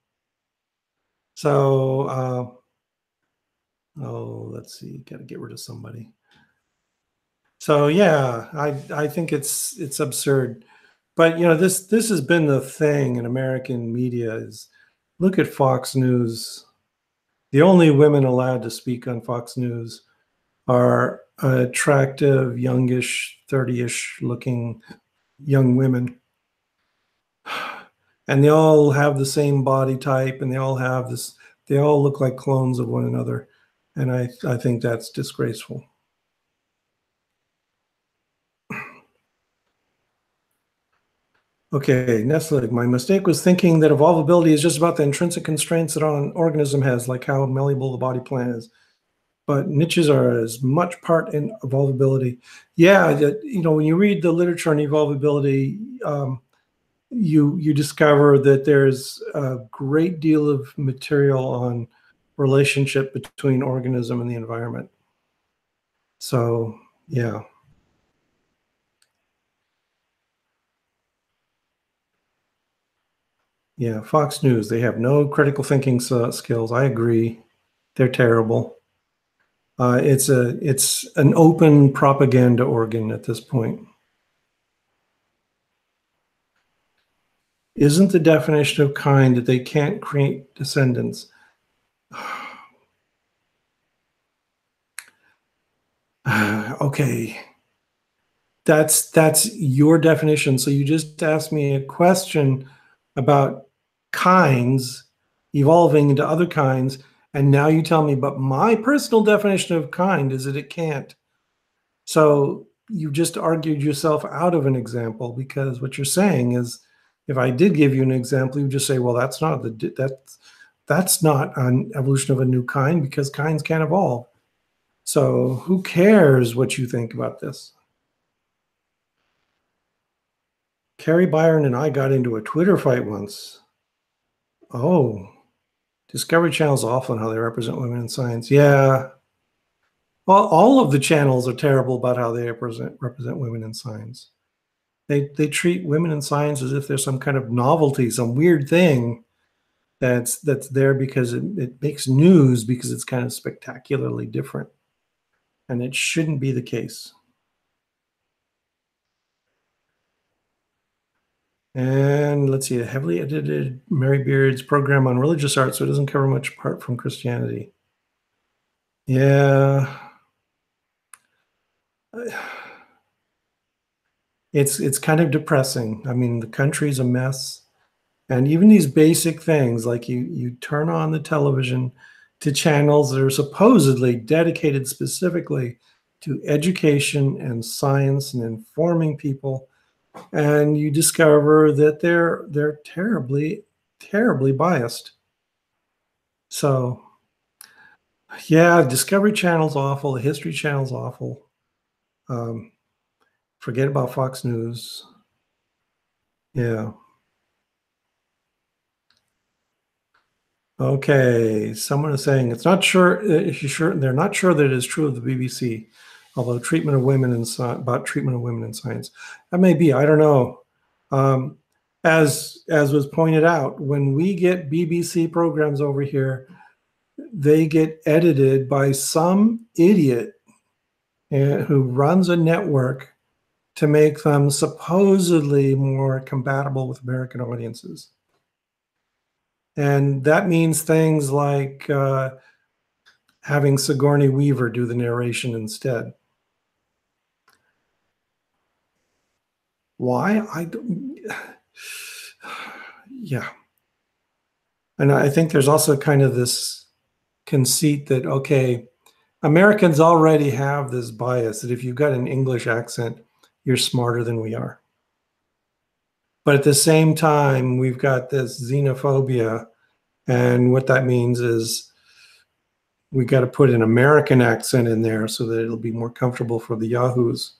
So, let's see, got to get rid of somebody. So yeah, I think it's absurd. But this has been the thing in American media is look at Fox News. The only women allowed to speak on Fox News are attractive, youngish, 30-ish looking young women. And they all have the same body type and they all have this, they all look like clones of one another. And I think that's disgraceful. Okay, Nestle, my mistake was thinking that evolvability is just about the intrinsic constraints that an organism has, like how malleable the body plan is. But niches are as much part in evolvability. Yeah, when you read the literature on evolvability, you discover that there's a great deal of material on relationship between organism and the environment. So, yeah. Yeah, Fox News, they have no critical thinking skills. I agree. They're terrible. It's an open propaganda organ at this point. Isn't the definition of kind that they can't create descendants? Okay. That's your definition. So you just asked me a question about kinds evolving into other kinds, and now you tell me, but my personal definition of kind is that it can't. So you just argued yourself out of an example because what you're saying is, if I did give you an example, you just say, well, that's not an evolution of a new kind because kinds can't evolve. So who cares what you think about this? Carrie Byron and I got into a Twitter fight once. Oh, Discovery Channel's awful in how they represent women in science. Yeah. Well, all of the channels are terrible about how they represent women in science. They treat women in science as if they're some kind of novelty, some weird thing that's there because it makes news because it's kind of spectacularly different. And it shouldn't be the case. And let's see, a heavily edited Mary Beard's program on religious art, so it doesn't cover much apart from Christianity. Yeah. It's kind of depressing. I mean, the country's a mess. And even these basic things, like you turn on the television to channels that are supposedly dedicated specifically to education and science and informing people, and you discover that they're terribly, terribly biased. So, yeah, Discovery Channel's awful. The History Channel's awful. Forget about Fox News. Yeah. Okay, someone is saying it's not sure. They're not sure that it is true of the BBC, although treatment of women in science. That may be. I don't know. As was pointed out, when we get BBC programs over here, they get edited by some idiot who runs a network to make them supposedly more compatible with American audiences. And that means things like having Sigourney Weaver do the narration instead. Why? I don't. Yeah. And I think there's also kind of this conceit that, okay, Americans already have this bias that if you've got an English accent, you're smarter than we are. But at the same time, we've got this xenophobia. And what that means is we got to put an American accent in there so that it'll be more comfortable for the Yahoos.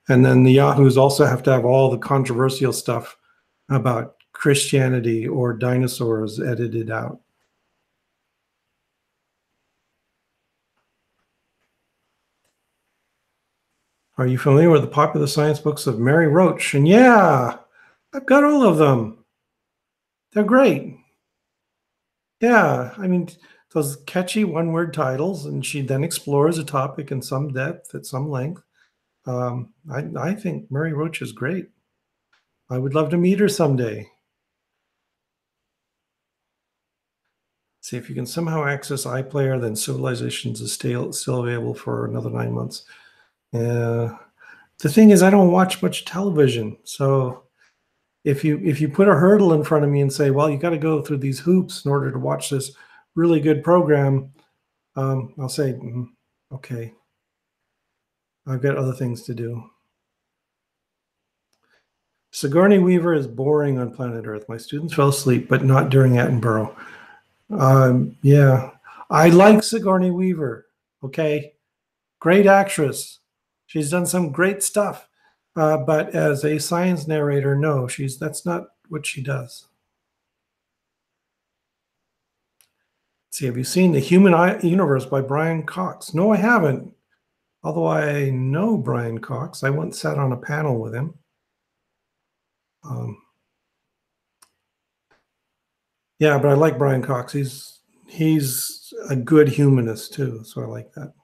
And then the Yahoos also have to have all the controversial stuff about Christianity or dinosaurs edited out. Are you familiar with the popular science books of Mary Roach? And yeah, I've got all of them. They're great. Yeah, I mean, those catchy one-word titles, and she then explores a topic in some depth at some length. I think Mary Roach is great. I would love to meet her someday. See if you can somehow access iPlayer, then Civilizations is still available for another 9 months. The thing is, I don't watch much television, so if you put a hurdle in front of me and say, well, you got to go through these hoops in order to watch this really good program, I'll say, okay, I've got other things to do. Sigourney Weaver is boring on planet Earth. My students fell asleep, but not during Attenborough. Yeah, I like Sigourney Weaver. Okay, great actress. She's done some great stuff. But as a science narrator, no, that's not what she does. Let's see, have you seen The Human Universe by Brian Cox? No, I haven't. Although I know Brian Cox. I once sat on a panel with him. Yeah, but I like Brian Cox. He's a good humanist too, so I like that.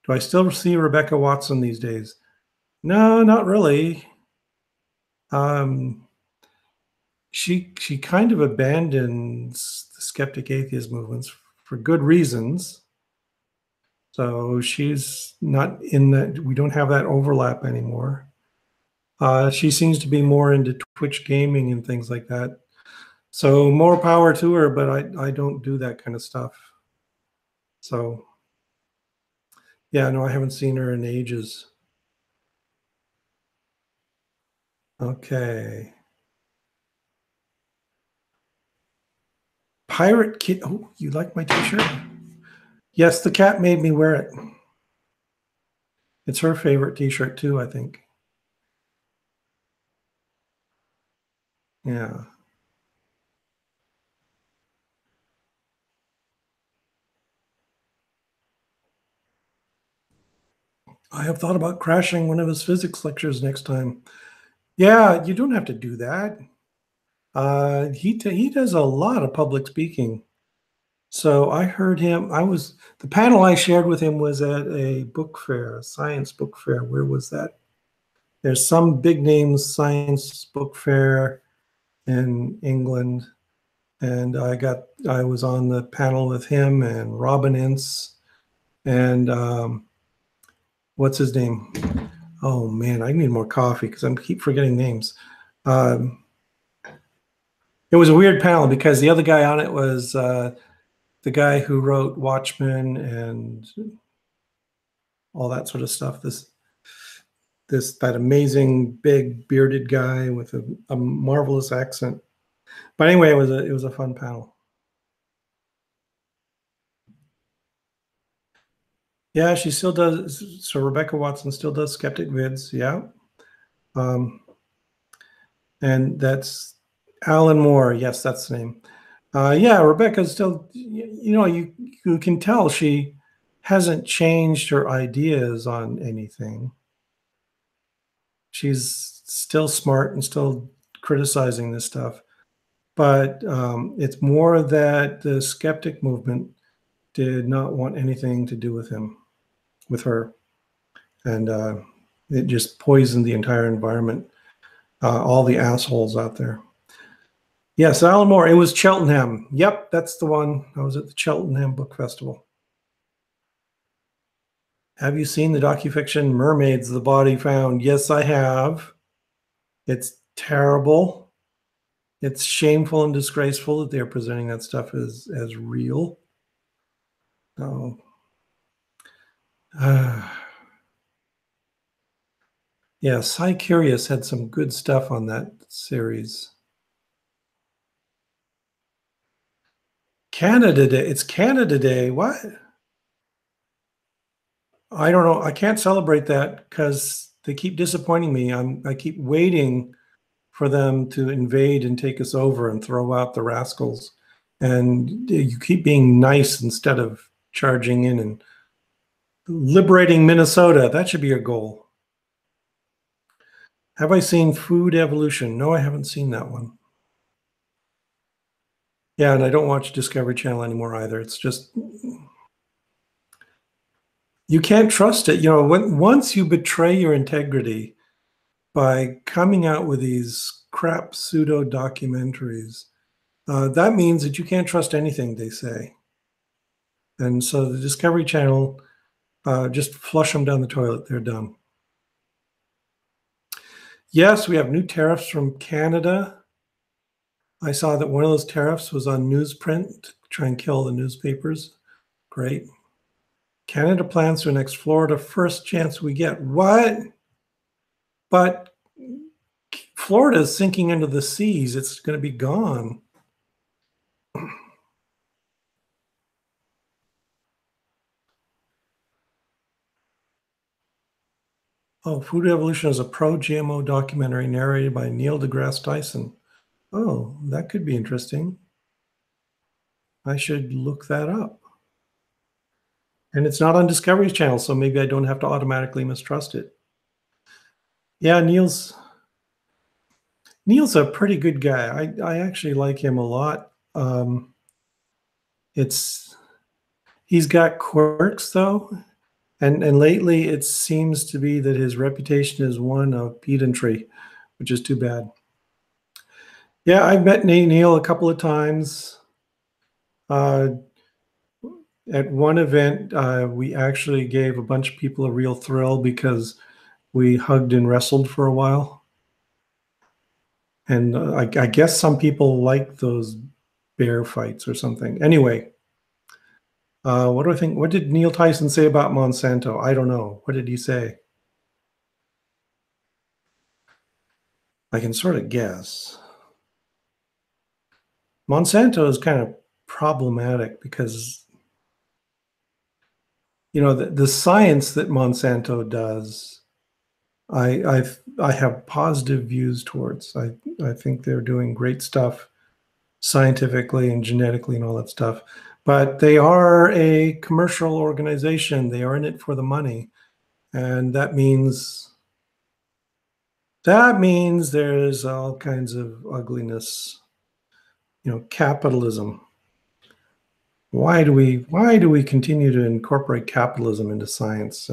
Do I still see Rebecca Watson these days? No, not really. She kind of abandons the skeptic atheist movements for good reasons. So she's not in that. We don't have that overlap anymore. She seems to be more into Twitch gaming and things like that. So more power to her, but I don't do that kind of stuff. So yeah, no, I haven't seen her in ages. Okay. Pirate Kid. Oh, you like my t-shirt? Yes, the cat made me wear it. It's her favorite t-shirt too, I think. Yeah. I have thought about crashing one of his physics lectures next time. Yeah, you don't have to do that. He does a lot of public speaking. So I heard him. The panel I shared with him was at a book fair, a science book fair. Where was that? There's some big name science book fair in England, and I was on the panel with him and Robin Ince and what's his name? Oh man, I need more coffee because I keep forgetting names. It was a weird panel because the other guy on it was the guy who wrote Watchmen and all that sort of stuff. That amazing big bearded guy with a marvelous accent. But anyway, it was a fun panel. Yeah, she still does. So Rebecca Watson still does Skeptic Vids. Yeah. And that's Alan Moore. Yes, that's the name. Yeah, Rebecca's still, you can tell she hasn't changed her ideas on anything. She's still smart and still criticizing this stuff. But it's more that the skeptic movement did not want anything to do with her. And it just poisoned the entire environment, all the assholes out there. Yes, Alan Moore. It was Cheltenham. Yep, that's the one. I was at the Cheltenham Book Festival. Have you seen the docufiction Mermaids, the Body Found? Yes, I have. It's terrible. It's shameful and disgraceful that they're presenting that stuff as real. Oh. Yeah, Cy Curious had some good stuff on that series. Canada Day. It's Canada Day. What? I don't know. I can't celebrate that because they keep disappointing me. I keep waiting for them to invade and take us over and throw out the rascals. And you keep being nice instead of charging in and liberating Minnesota. That should be your goal. Have I seen Food Evolution? No, I haven't seen that one. Yeah, and I don't watch Discovery Channel anymore either. It's just, you can't trust it. You know, once you betray your integrity by coming out with these crap pseudo documentaries, that means that you can't trust anything they say. And so the Discovery Channel, just flush them down the toilet. They're done. Yes, we have new tariffs from Canada. I saw that one of those tariffs was on newsprint to try and kill the newspapers. Great. Canada plans to annex Florida first chance we get. What? But Florida is sinking into the seas. It's going to be gone. Oh, Food Evolution is a pro-GMO documentary narrated by Neil deGrasse Tyson. Oh, that could be interesting. I should look that up. And it's not on Discovery Channel, so maybe I don't have to automatically mistrust it. Yeah, Neil's a pretty good guy. I actually like him a lot. He's got quirks though, and lately it seems to be that his reputation is one of pedantry, which is too bad. Yeah, I've met Neil a couple of times. At one event, we actually gave a bunch of people a real thrill because we hugged and wrestled for a while. And I guess some people like those bear fights or something. Anyway, what do I think? What did Neil Tyson say about Monsanto? I don't know. What did he say? I can sort of guess. Monsanto is kind of problematic because, you know, the science that Monsanto does, I have positive views towards. I think they're doing great stuff scientifically and genetically and all that stuff. But they are a commercial organization. They are in it for the money. And that means there's all kinds of ugliness. You know, capitalism. Why do we continue to incorporate capitalism into science?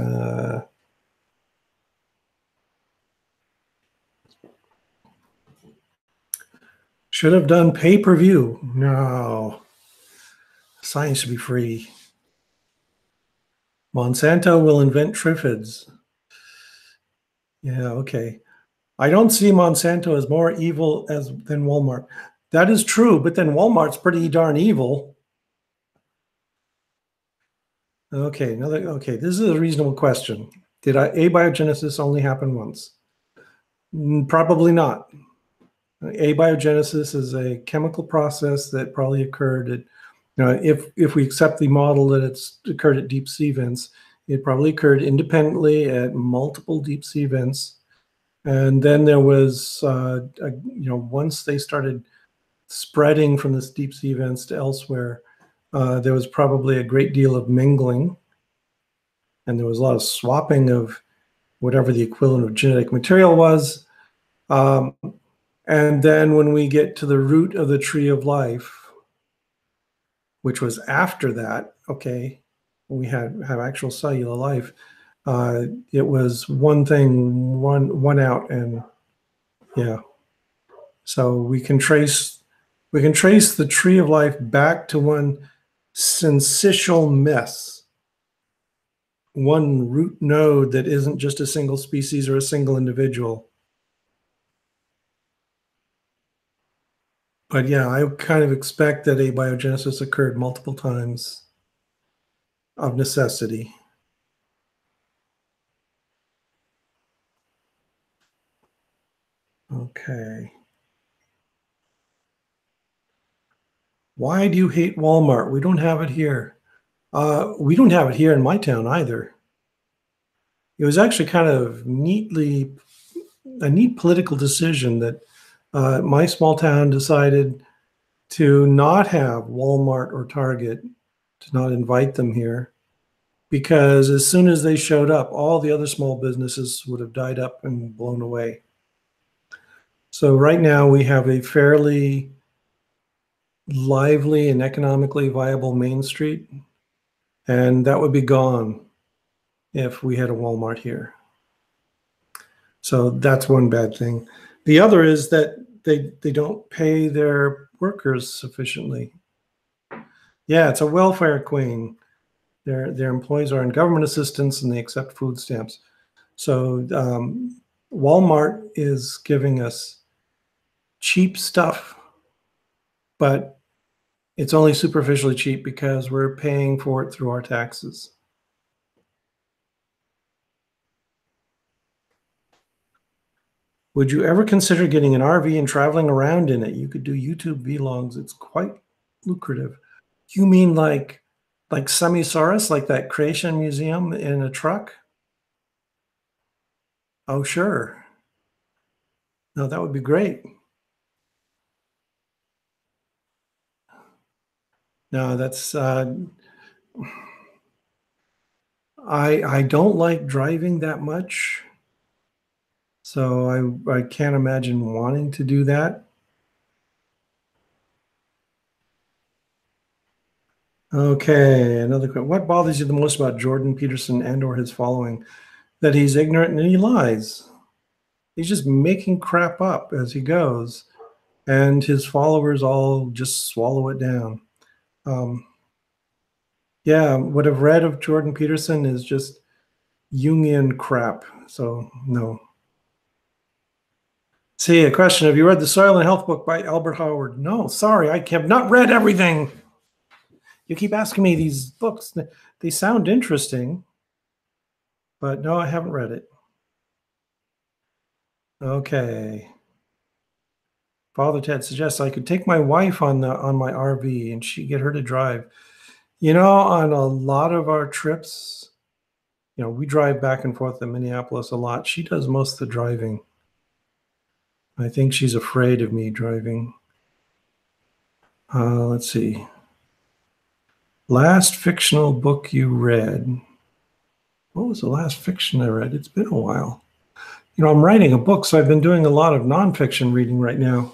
Should have done pay-per-view. No. Science should be free. Monsanto will invent triffids. Yeah, okay. I don't see Monsanto as more evil than Walmart. That is true, but then Walmart's pretty darn evil. Okay, this is a reasonable question. Did abiogenesis only happen once? Probably not. Abiogenesis is a chemical process that probably occurred at, you know, if we accept the model that it's occurred at deep sea vents, it probably occurred independently at multiple deep sea vents. And then there was, you know, once they started spreading from this deep sea vents to elsewhere, there was probably a great deal of mingling. And there was a lot of swapping of whatever the equivalent of genetic material was. And then when we get to the root of the tree of life, which was after that, okay, when we have actual cellular life, it was one thing, one out, and yeah. So we can trace We can trace the tree of life back to one syncytial mess, one root node that isn't just a single species or a single individual. But yeah, I kind of expect that abiogenesis occurred multiple times of necessity. Okay. Why do you hate Walmart? We don't have it here. We don't have it here in my town either. It was actually kind of a neat political decision that my small town decided to not have Walmart or Target, to not invite them here, because as soon as they showed up, all the other small businesses would have died up and blown away. So right now we have a fairly lively and economically viable Main Street, and that would be gone if we had a Walmart here. So that's one bad thing. The other is that they don't pay their workers sufficiently. Yeah, it's a welfare queen. Their employees are on government assistance and they accept food stamps. So Walmart is giving us cheap stuff, but it's only superficially cheap because we're paying for it through our taxes. Would you ever consider getting an RV and traveling around in it? You could do YouTube vlogs. It's quite lucrative. You mean like Semisaurus, like that creation museum in a truck? Oh, sure. No, that would be great. No, that's I don't like driving that much, so I can't imagine wanting to do that. Okay, another question. What bothers you the most about Jordan Peterson and/or his following? That he's ignorant and he lies. He's just making crap up as he goes, and his followers all just swallow it down. Yeah, what I've read of Jordan Peterson is just Jungian crap. So no. See, a question. Have you read the Soil and Health book by Albert Howard? No, sorry, I have not read everything. You keep asking me these books. They sound interesting, but no, I haven't read it. Okay. Father Ted suggests I could take my wife on my RV and she get her to drive. You know, on a lot of our trips, you know, we drive back and forth to Minneapolis a lot. She does most of the driving. I think she's afraid of me driving. Let's see. Last fictional book you read. What was the last fiction I read? It's been a while. You know, I'm writing a book, so I've been doing a lot of nonfiction reading right now.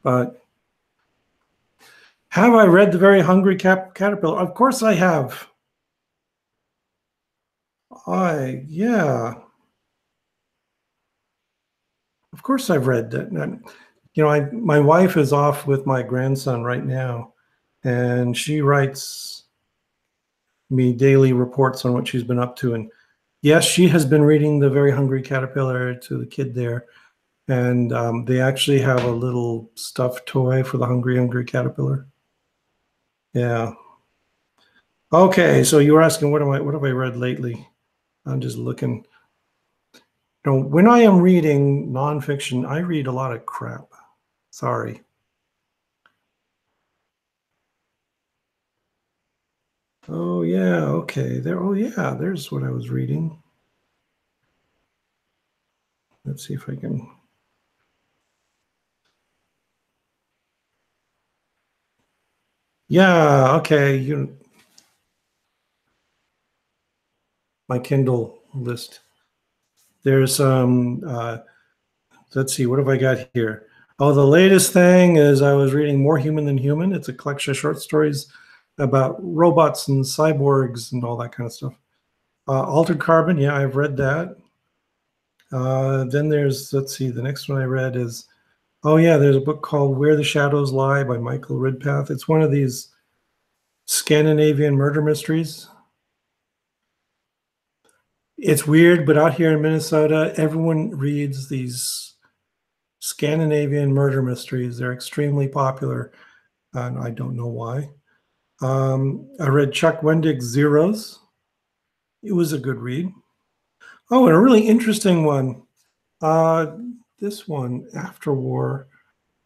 But have I read The Very Hungry Caterpillar? Of course I have. Yeah. Of course I've read that. You know, my wife is off with my grandson right now, and she writes me daily reports on what she's been up to. And yes, she has been reading The Very Hungry Caterpillar to the kid there. And they actually have a little stuffed toy for the hungry caterpillar. Yeah. Okay, so you were asking what have I read lately? I'm just looking. You know, when I am reading nonfiction, I read a lot of crap. Sorry. Oh yeah, okay. Oh yeah, there's what I was reading. Let's see if I can. Yeah, okay. My Kindle list. There's let's see, what have I got here? Oh, the latest thing is I was reading More Human Than Human. It's a collection of short stories about robots and cyborgs and all that kind of stuff. Altered Carbon, yeah, I've read that. Then there's, let's see, the next one I read is Oh yeah, there's a book called Where the Shadows Lie by Michael Ridpath. It's one of these Scandinavian murder mysteries. It's weird, but out here in Minnesota, everyone reads these Scandinavian murder mysteries. They're extremely popular, and I don't know why. I read Chuck Wendig's Zeros. It was a good read. Oh, and a really interesting one. Uh, this one, After War,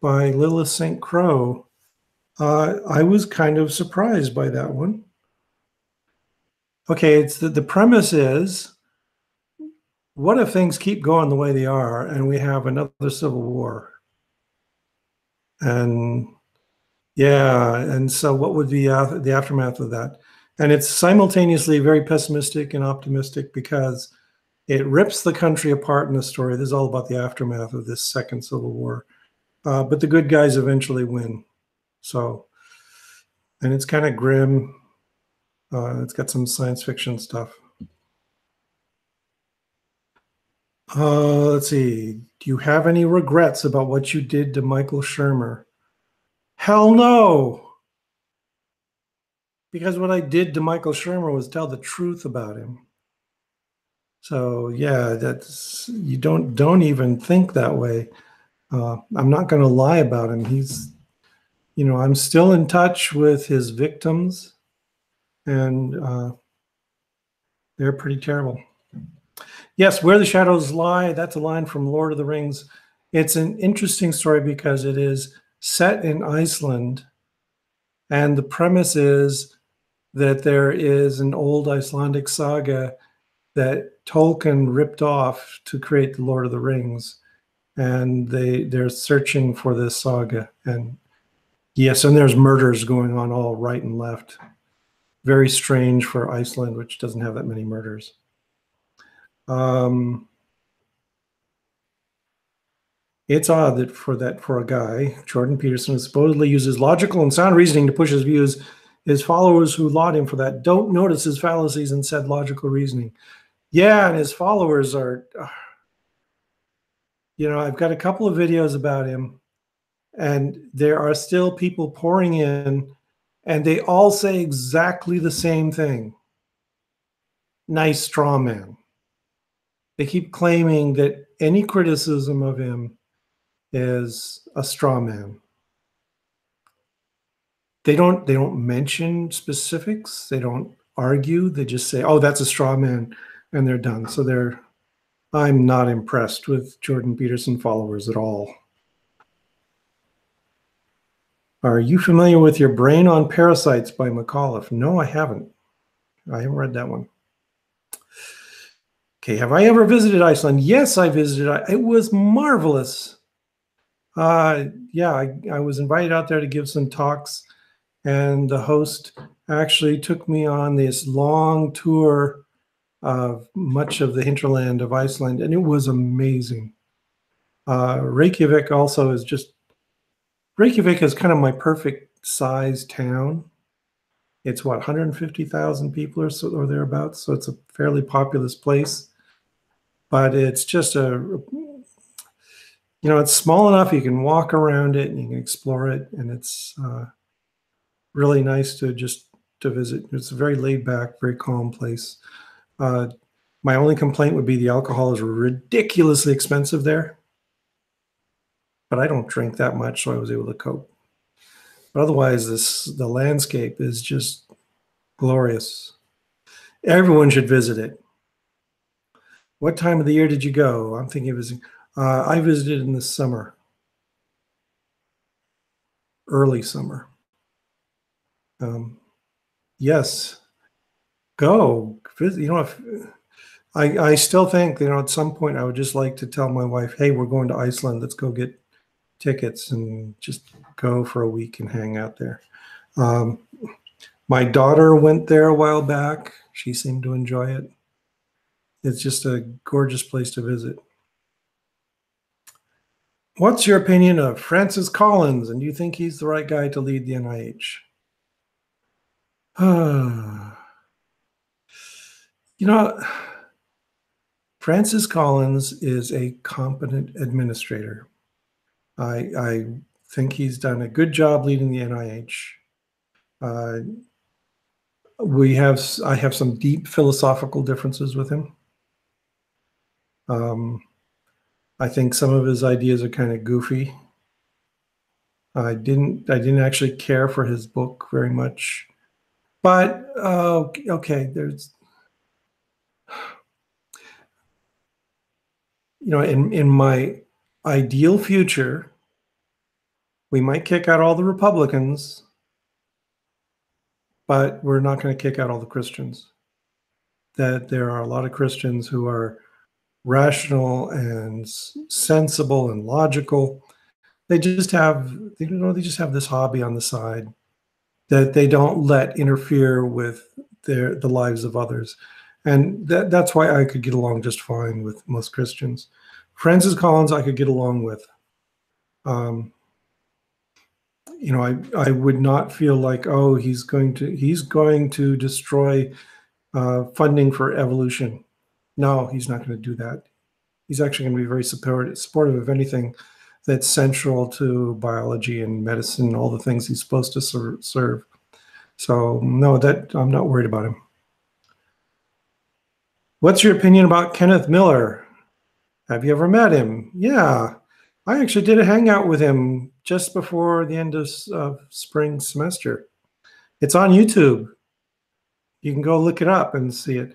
by Lilith St. Croix. I was kind of surprised by that one. Okay, it's the premise is, what if things keep going the way they are and we have another civil war? And yeah, and so what would be the aftermath of that? And it's simultaneously very pessimistic and optimistic because it rips the country apart in the story. This is all about the aftermath of this second civil war. But the good guys eventually win. So, and it's kind of grim. It's got some science fiction stuff. Let's see. Do you have any regrets about what you did to Michael Shermer? Hell no. Because what I did to Michael Shermer was tell the truth about him. So yeah, that's, you don't even think that way. I'm not going to lie about him. He's, I'm still in touch with his victims, and they're pretty terrible. Yes, Where the Shadows Lie, that's a line from Lord of the Rings. It's an interesting story because it is set in Iceland, and the premise is that there is an old Icelandic saga that Tolkien ripped off to create the Lord of the Rings, and they're searching for this saga. And yes, and there's murders going on all right and left. Very strange for Iceland, which doesn't have that many murders. It's odd that for a guy, Jordan Peterson, who supposedly uses logical and sound reasoning to push his views, his followers who laud him for that don't notice his fallacies and said logical reasoning. Yeah, and his followers are, I've got a couple of videos about him, and there are still people pouring in, and they all say exactly the same thing. Nice straw man. They keep claiming that any criticism of him is a straw man. They don't mention specifics. They don't argue. They just say, "Oh, that's a straw man," and they're done. So I'm not impressed with Jordan Peterson followers at all. Are you familiar with Your Brain on Parasites by McAuliffe? No, I haven't. I haven't read that one. Okay, have I ever visited Iceland? Yes, I visited. It was marvelous. Yeah, I was invited out there to give some talks, and the host actually took me on this long tour of much of the hinterland of Iceland, and it was amazing. Reykjavik is kind of my perfect size town. It's 150,000 people or so, or thereabouts, so it's a fairly populous place. But it's just it's small enough you can walk around it and you can explore it, and it's really nice to visit. It's a very laid back, very calm place. My only complaint would be the alcohol is ridiculously expensive there, but I don't drink that much, so I was able to cope. But otherwise, the landscape is just glorious. Everyone should visit it. What time of the year did you go? I'm thinking of visiting. I visited in the summer, early summer. Yes, go visit. I still think, at some point I would just like to tell my wife, hey, we're going to Iceland. Let's go get tickets and just go for a week and hang out there. My daughter went there a while back. She seemed to enjoy it. It's just a gorgeous place to visit. What's your opinion of Francis Collins, and do you think he's the right guy to lead the NIH? Francis Collins is a competent administrator. I think he's done a good job leading the NIH. I have some deep philosophical differences with him. I think some of his ideas are kind of goofy. I didn't actually care for his book very much, but okay, there's, in my ideal future, we might kick out all the Republicans, but we're not going to kick out all the Christians. That there are a lot of Christians who are rational and sensible and logical. They just have, they just have this hobby on the side that they don't let interfere with the lives of others. And that's why I could get along just fine with most Christians. Francis Collins, I could get along with. I would not feel like, oh, he's going to destroy funding for evolution. No, he's not going to do that. He's actually going to be very supportive of anything that's central to biology and medicine, all the things he's supposed to serve. So no, that I'm not worried about him. What's your opinion about Kenneth Miller? Have you ever met him? Yeah, I actually did a hangout with him just before the end of spring semester. It's on YouTube. You can go look it up and see it.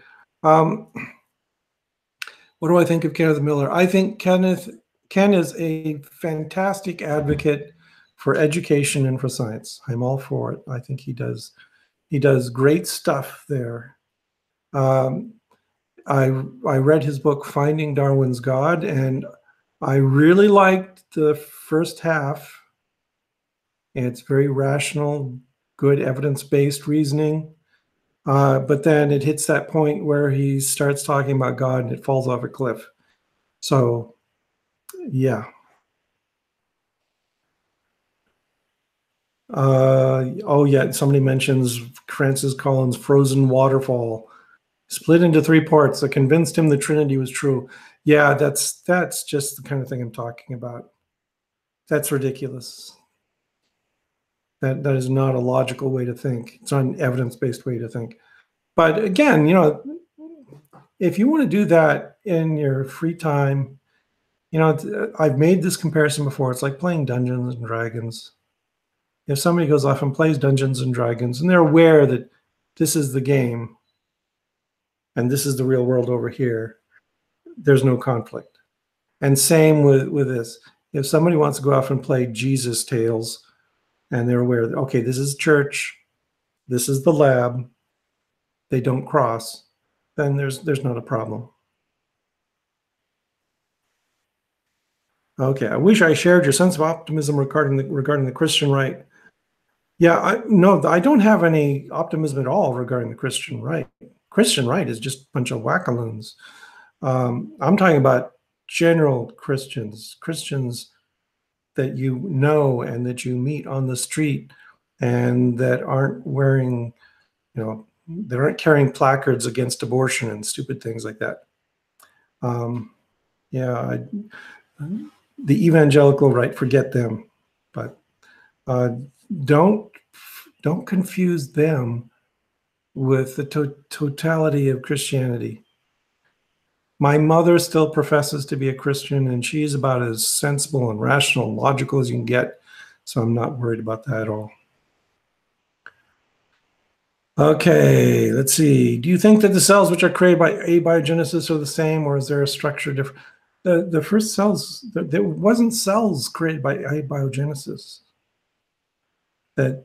What do I think of Kenneth Miller? I think Ken is a fantastic advocate for education and for science. I'm all for it. I think he does great stuff there. I read his book, Finding Darwin's God, and I really liked the first half. It's very rational, good evidence-based reasoning. But then it hits that point where he starts talking about God and it falls off a cliff. So, yeah. Oh, yeah, somebody mentions Francis Collins' Frozen Waterfall. Split into 3 parts that convinced him the Trinity was true. Yeah, that's just the kind of thing I'm talking about. That's ridiculous. That is not a logical way to think. It's not an evidence-based way to think. But again, if you want to do that in your free time, I've made this comparison before. It's like playing Dungeons and Dragons. If somebody goes off and plays Dungeons and Dragons and they're aware that this is the game and this is the real world over here, there's no conflict. And same with this. If somebody wants to go off and play Jesus Tales and they're aware that, okay, this is church, this is the lab, they don't cross, then there's not a problem. Okay, I wish I shared your sense of optimism regarding the Christian right. Yeah, I don't have any optimism at all regarding the Christian right. Christian right is just a bunch of wackaloons. I'm talking about general Christians that you know and that you meet on the street and that aren't wearing, they aren't carrying placards against abortion and stupid things like that. Yeah, the evangelical right, forget them, but don't confuse them with the totality of Christianity. My mother still professes to be a Christian, and she's about as sensible and rational and logical as you can get, so I'm not worried about that at all. Okay, let's see. Do you think that the cells which are created by abiogenesis are the same, or is there a structure different? The first cells, there wasn't cells created by abiogenesis. That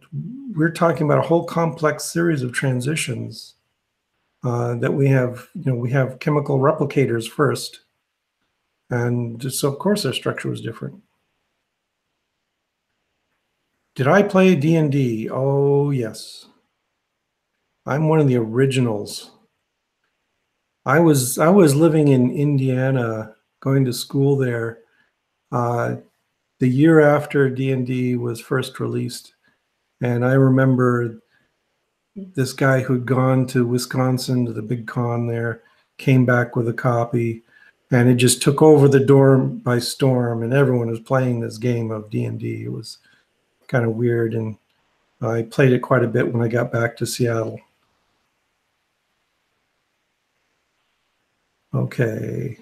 we're talking about a whole complex series of transitions that we have. We have chemical replicators first, and so of course their structure was different. Did I play D&D? Oh yes, I'm one of the originals. I was living in Indiana, going to school there, the year after D&D was first released. And I remember this guy who'd gone to Wisconsin to the big con there, came back with a copy. and it just took over the dorm by storm, and everyone was playing this game of D&D. It was kind of weird, and I played it quite a bit when I got back to Seattle. Okay.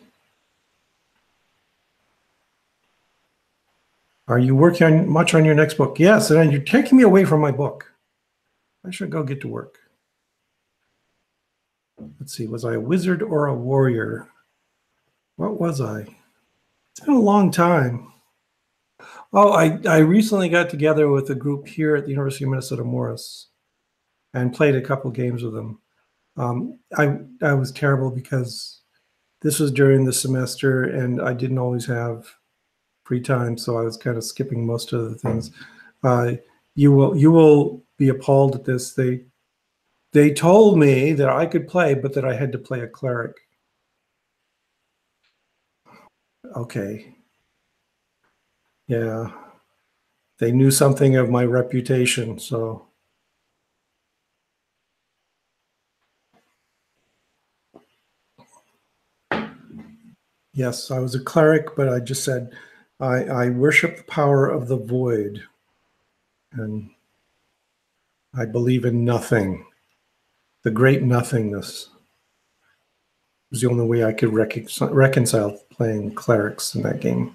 Are you working much on your next book? Yes, and you're taking me away from my book. I should go get to work. Let's see, was I a wizard or a warrior? What was I? It's been a long time. Oh, I recently got together with a group here at the University of Minnesota Morris and played a couple games with them. I was terrible because this was during the semester and I didn't always have free time, so I was kind of skipping most of the things. You will be appalled at this. They told me that I could play, but that I had to play a cleric. Okay. Yeah. They knew something of my reputation, so. Yes, I was a cleric, but I just said, I worship the power of the void. And I believe in nothing. The great nothingness was the only way I could reconcile playing clerics in that game.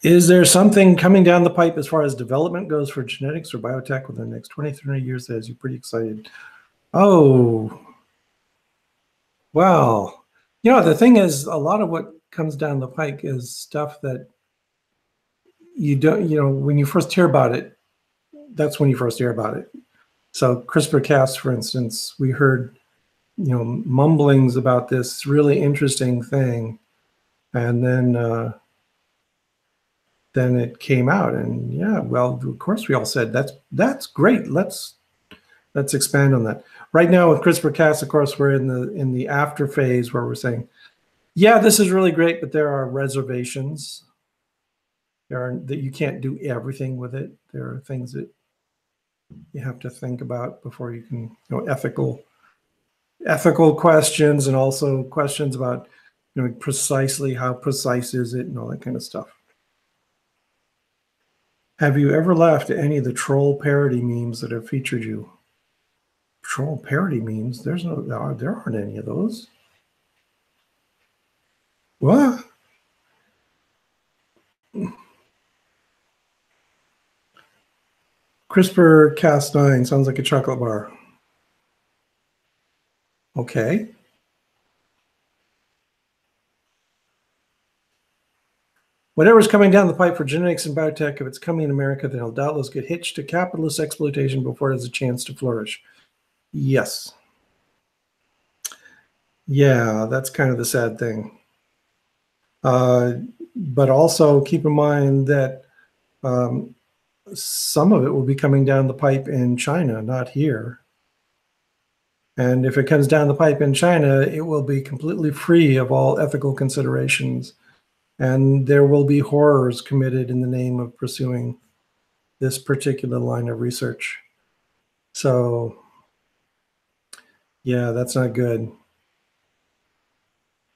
Is there something coming down the pipe as far as development goes for genetics or biotech within the next 20, 30 years that has you pretty excited? Oh, well, you know, the thing is, a lot of what comes down the pike is stuff that you don't, you know, when you first hear about it, that's when you first hear about it. So CRISPR-Cas, for instance, we heard, you know, mumblings about this really interesting thing, and then it came out, and yeah, well, of course, we all said that's great. Let's expand on that. Right now with CRISPR-Cas, of course, we're in the after phase where we're saying, yeah, this is really great, but there are reservations. That you can't do everything with it. There are things that you have to think about before you can, you know, ethical questions, and also questions about, you know, precisely how precise is it and all that kind of stuff. Have you ever laughed at any of the troll parody memes that have featured you? Troll parody memes? There aren't any of those. What? CRISPR-Cas9 sounds like a chocolate bar. Okay. Whatever's coming down the pipe for genetics and biotech, if it's coming in America, then it'll doubtless get hitched to capitalist exploitation before it has a chance to flourish. Yes. Yeah, that's kind of the sad thing. But also keep in mind that some of it will be coming down the pipe in China, not here. And if it comes down the pipe in China, it will be completely free of all ethical considerations. And there will be horrors committed in the name of pursuing this particular line of research. So, yeah, that's not good.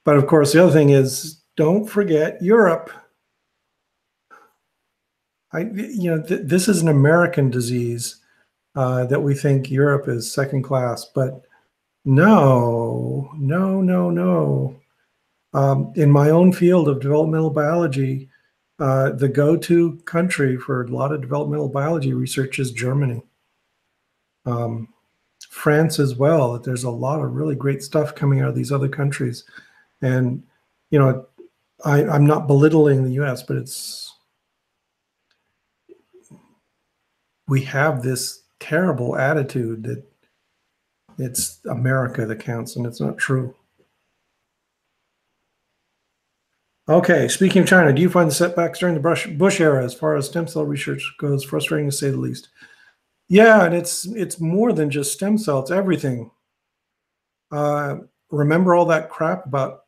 But of course, the other thing is, don't forget Europe. This is an American disease that we think Europe is second class, but no. In my own field of developmental biology, the go-to country for a lot of developmental biology research is Germany. France as well. There's a lot of really great stuff coming out of these other countries. And, you know, I'm not belittling the US, but we have this terrible attitude that it's America that counts, and it's not true. Okay, speaking of China, do you find the setbacks during the Bush era as far as stem cell research goes frustrating to say the least? Yeah, and it's more than just stem cell, it's everything. Remember all that crap about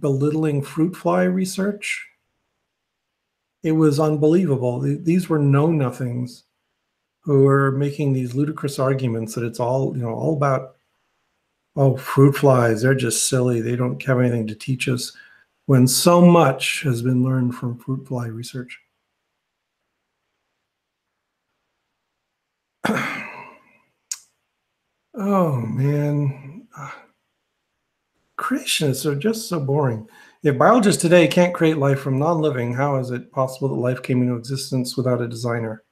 belittling fruit fly research? It was unbelievable. These were know-nothings who were making these ludicrous arguments that it's all, you know, all Oh, fruit flies, they're just silly. They don't have anything to teach us when so much has been learned from fruit fly research. Oh, man. Creationists are just so boring. If biologists today can't create life from non-living, how is it possible that life came into existence without a designer?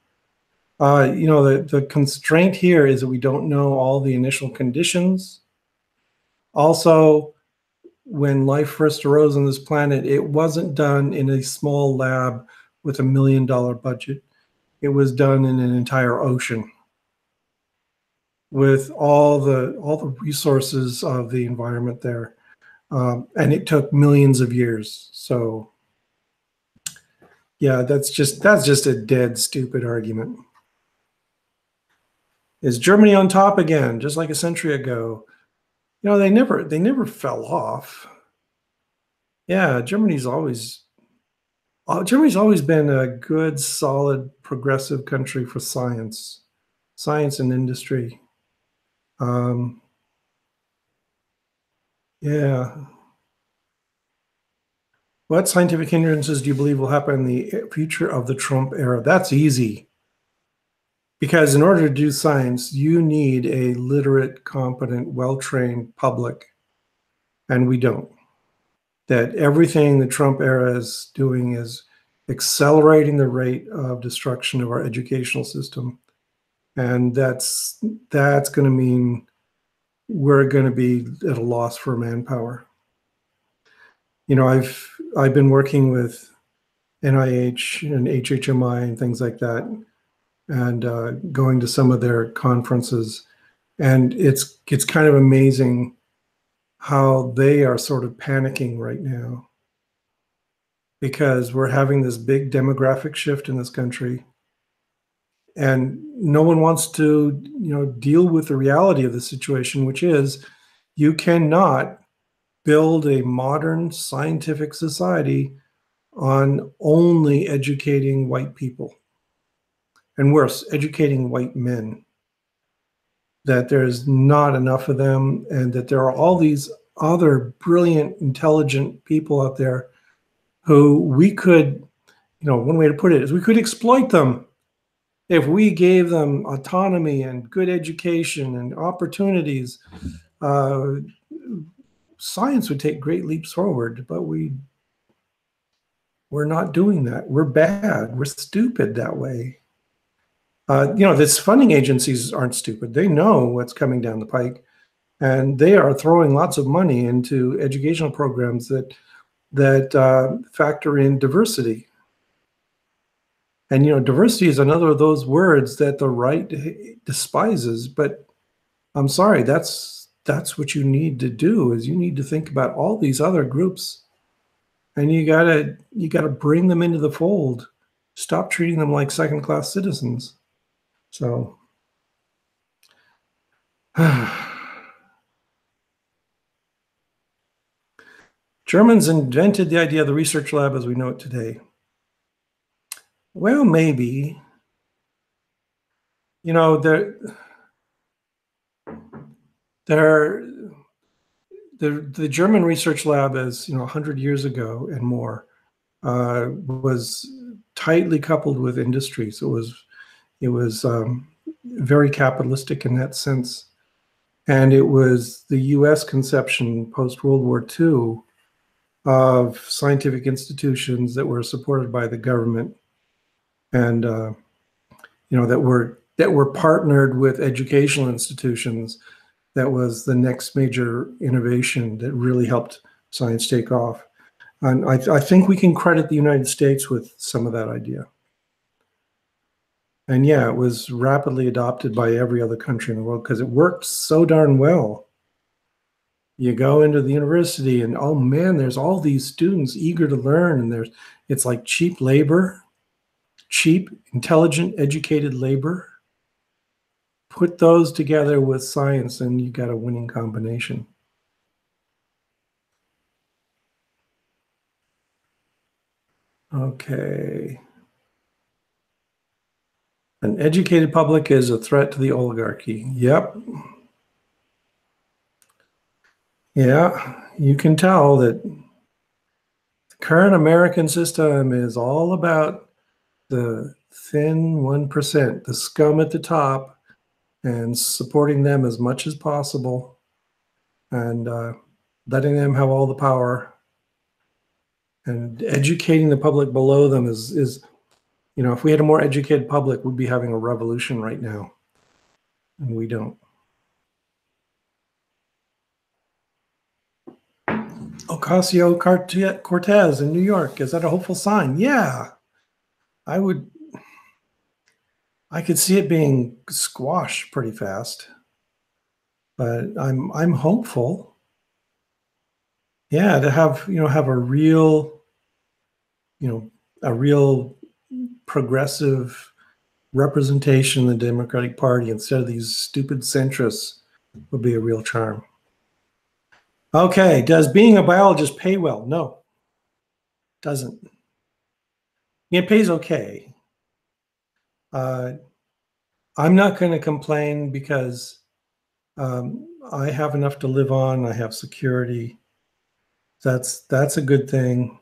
The constraint here is that we don't know all the initial conditions. Also, when life first arose on this planet, it wasn't done in a small lab with $1 million budget. It was done in an entire ocean with all the resources of the environment there. And it took millions of years. So yeah, that's just a dead stupid argument. Is Germany on top again, just like a century ago? They never fell off. Yeah, Germany's always been a good, solid, progressive country for science and industry. Yeah. What scientific hindrances do you believe will happen in the future of the Trump era? That's easy. Because in order to do science, you need a literate, competent, well-trained public. And we don't. That everything the Trump era is doing is accelerating the rate of destruction of our educational system. And that's going to mean we're going to be at a loss for manpower. I've been working with NIH and HHMI and things like that, and going to some of their conferences, and it's kind of amazing how they are sort of panicking right now because we're having this big demographic shift in this country, and no one wants to deal with the reality of the situation, which is you cannot build a modern scientific society on only educating white people, and worse, educating white men. That there's not enough of them, and that there are all these other brilliant, intelligent people out there who we could, one way to put it is we could exploit them if we gave them autonomy and good education and opportunities. Science would take great leaps forward, but we're not doing that. We're bad. We're stupid that way. These funding agencies aren't stupid. They know what's coming down the pike, and they are throwing lots of money into educational programs that factor in diversity. And diversity is another of those words that the right despises. But I'm sorry, that's what you need to do. Is you need to think about all these other groups, and you gotta bring them into the fold. Stop treating them like second-class citizens. So. Germans invented the idea of the research lab as we know it today. Well, maybe. The German research lab, as 100 years ago and more, was tightly coupled with industry. So it was very capitalistic in that sense, and it was the U.S. conception post World War II of scientific institutions that were supported by the government, and that were partnered with educational institutions. That was the next major innovation that really helped science take off. And I think we can credit the United States with some of that idea. And yeah, it was rapidly adopted by every other country in the world because it worked so darn well. You go into the university and, oh man, there's all these students eager to learn, and it's like cheap labor, cheap, intelligent, educated labor. Put those together with science and you got a winning combination. Okay. An educated public is a threat to the oligarchy. Yep. Yeah, you can tell that the current American system is all about the thin 1%, the scum at the top, and supporting them as much as possible, and letting them have all the power, and educating the public below them is, you know, if we had a more educated public, we'd be having a revolution right now, and we don't. Ocasio-Cortez in New York, is that a hopeful sign? Yeah, I could see it being squashed pretty fast, but I'm hopeful. Yeah, to have, you know, have a real, you know, a real progressive representation in the Democratic Party instead of these stupid centrists would be a real charm. Okay, does being a biologist pay well? No, doesn't. It pays okay. I'm not going to complain because I have enough to live on. I have security. That's a good thing.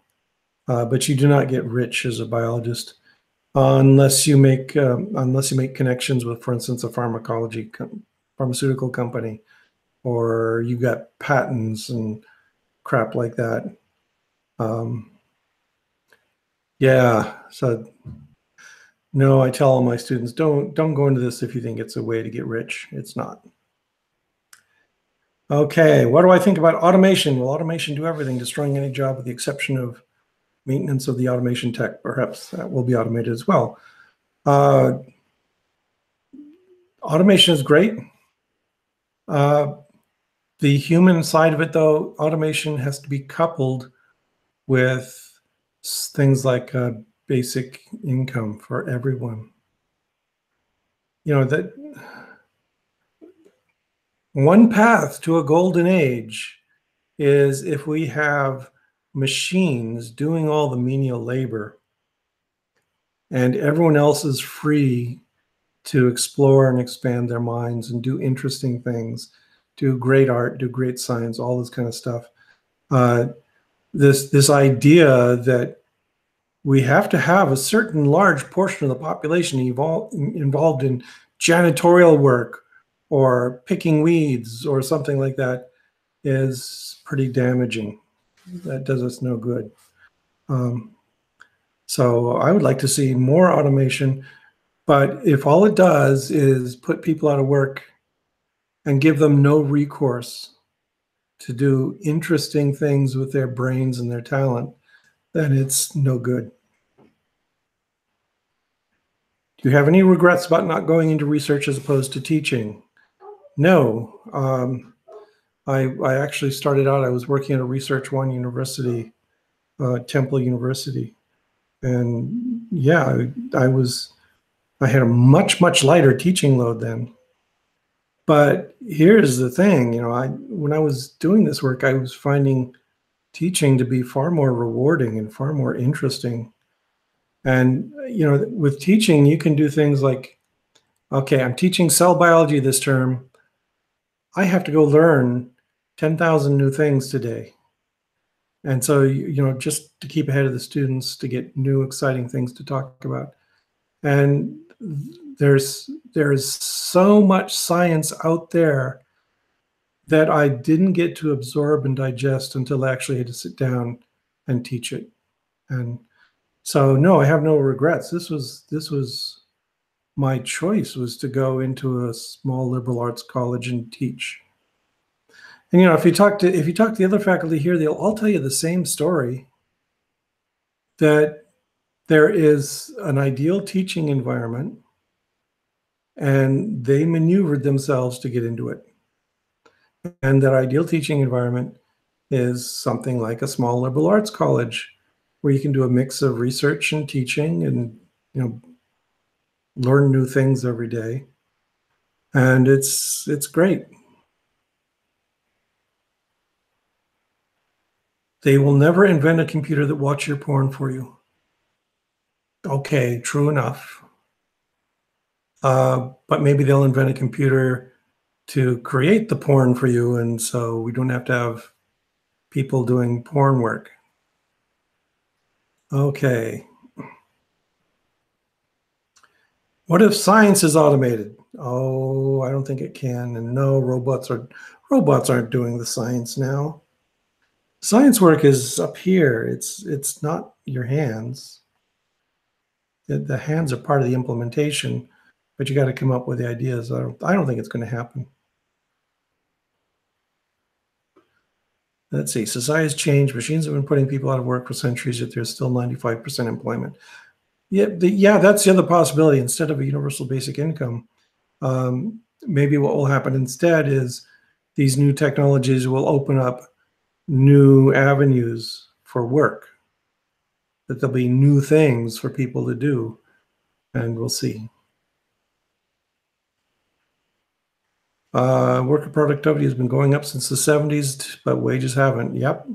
But you do not get rich as a biologist unless you make connections with, for instance, a pharmaceutical company, or you got patents and crap like that. Yeah. So no, I tell all my students, don't go into this if you think it's a way to get rich. It's not. Okay, what do I think about automation? Will automation do everything, destroying any job with the exception of maintenance of the automation tech? Perhaps that will be automated as well. Automation is great. The human side of it, though, automation has to be coupled with things like basic income for everyone. You know, that one path to a golden age is if we have machines doing all the menial labor and everyone else is free to explore and expand their minds and do interesting things, do great art, do great science, all this kind of stuff. This idea that we have to have a certain large portion of the population involved in janitorial work or picking weeds or something like that is pretty damaging. That does us no good. So I would like to see more automation, but if all it does is put people out of work and give them no recourse to do interesting things with their brains and their talent, then it's no good. Do you have any regrets about not going into research as opposed to teaching? No. I actually started out, I was working at a Research One university, Temple University. And yeah, I had a much lighter teaching load then. But here's the thing, you know, when I was doing this work, I was finding teaching to be far more rewarding and far more interesting. And, you know, with teaching, you can do things like, okay, I'm teaching cell biology this term. I have to go learn 10,000 new things today. And so, you know, just to keep ahead of the students, to get new, exciting things to talk about. And there's so much science out there that I didn't get to absorb and digest until I actually had to sit down and teach it. And so, no, I have no regrets. This was my choice, was to go into a small liberal arts college and teach. And you know, if you talk to the other faculty here, they'll all tell you the same story, that there is an ideal teaching environment and they maneuvered themselves to get into it. And that ideal teaching environment is something like a small liberal arts college where you can do a mix of research and teaching and, you know, learn new things every day. And it's great. They will never invent a computer that watches your porn for you. Okay, true enough. But maybe they'll invent a computer to create the porn for you, and so we don't have to have people doing porn work. Okay. What if science is automated? Oh, I don't think it can. And no, robots aren't doing the science now. Science work is up here. It's not your hands. The hands are part of the implementation, but you got to come up with the ideas. I don't think it's going to happen. Let's see. Society's changed. Machines have been putting people out of work for centuries, yet there's still 95% employment. Yeah, that's the other possibility. Instead of a universal basic income, maybe what will happen instead is these new technologies will open up new avenues for work, that there'll be new things for people to do, and we'll see. Worker productivity has been going up since the 70s, but wages haven't. Yep.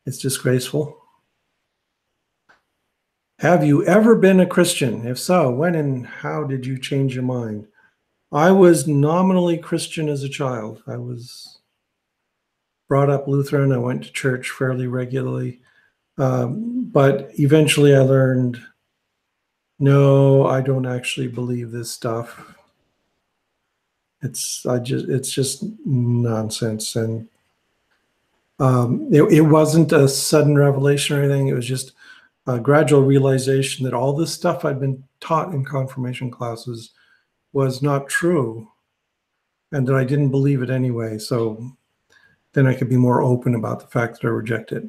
It's disgraceful. Have you ever been a Christian? If so, when and how did you change your mind? I was nominally Christian as a child. I was brought up Lutheran. I went to church fairly regularly. But eventually I learned, no, I don't actually believe this stuff. It's just nonsense. And it wasn't a sudden revelation or anything. It was just a gradual realization that all this stuff I'd been taught in confirmation classes was not true, and that I didn't believe it anyway. So then I could be more open about the fact that I reject it.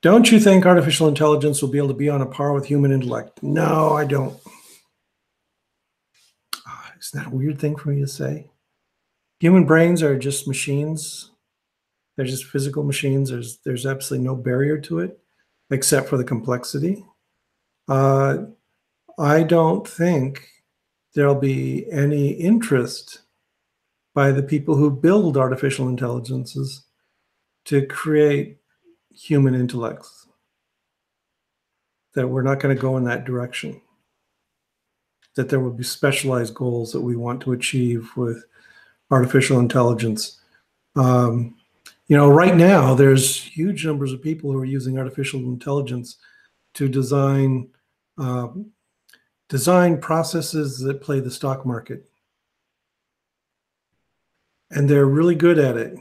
Don't you think artificial intelligence will be able to be on a par with human intellect? No, I don't. Isn't that a weird thing for me to say? Human brains are just machines. They're just physical machines. There's absolutely no barrier to it, except for the complexity. I don't think there'll be any interest by the people who build artificial intelligences to create human intellects, that we're not going to go in that direction, that there will be specialized goals that we want to achieve with artificial intelligence. Right now, there's huge numbers of people who are using artificial intelligence to design processes that play the stock market. And they're really good at it.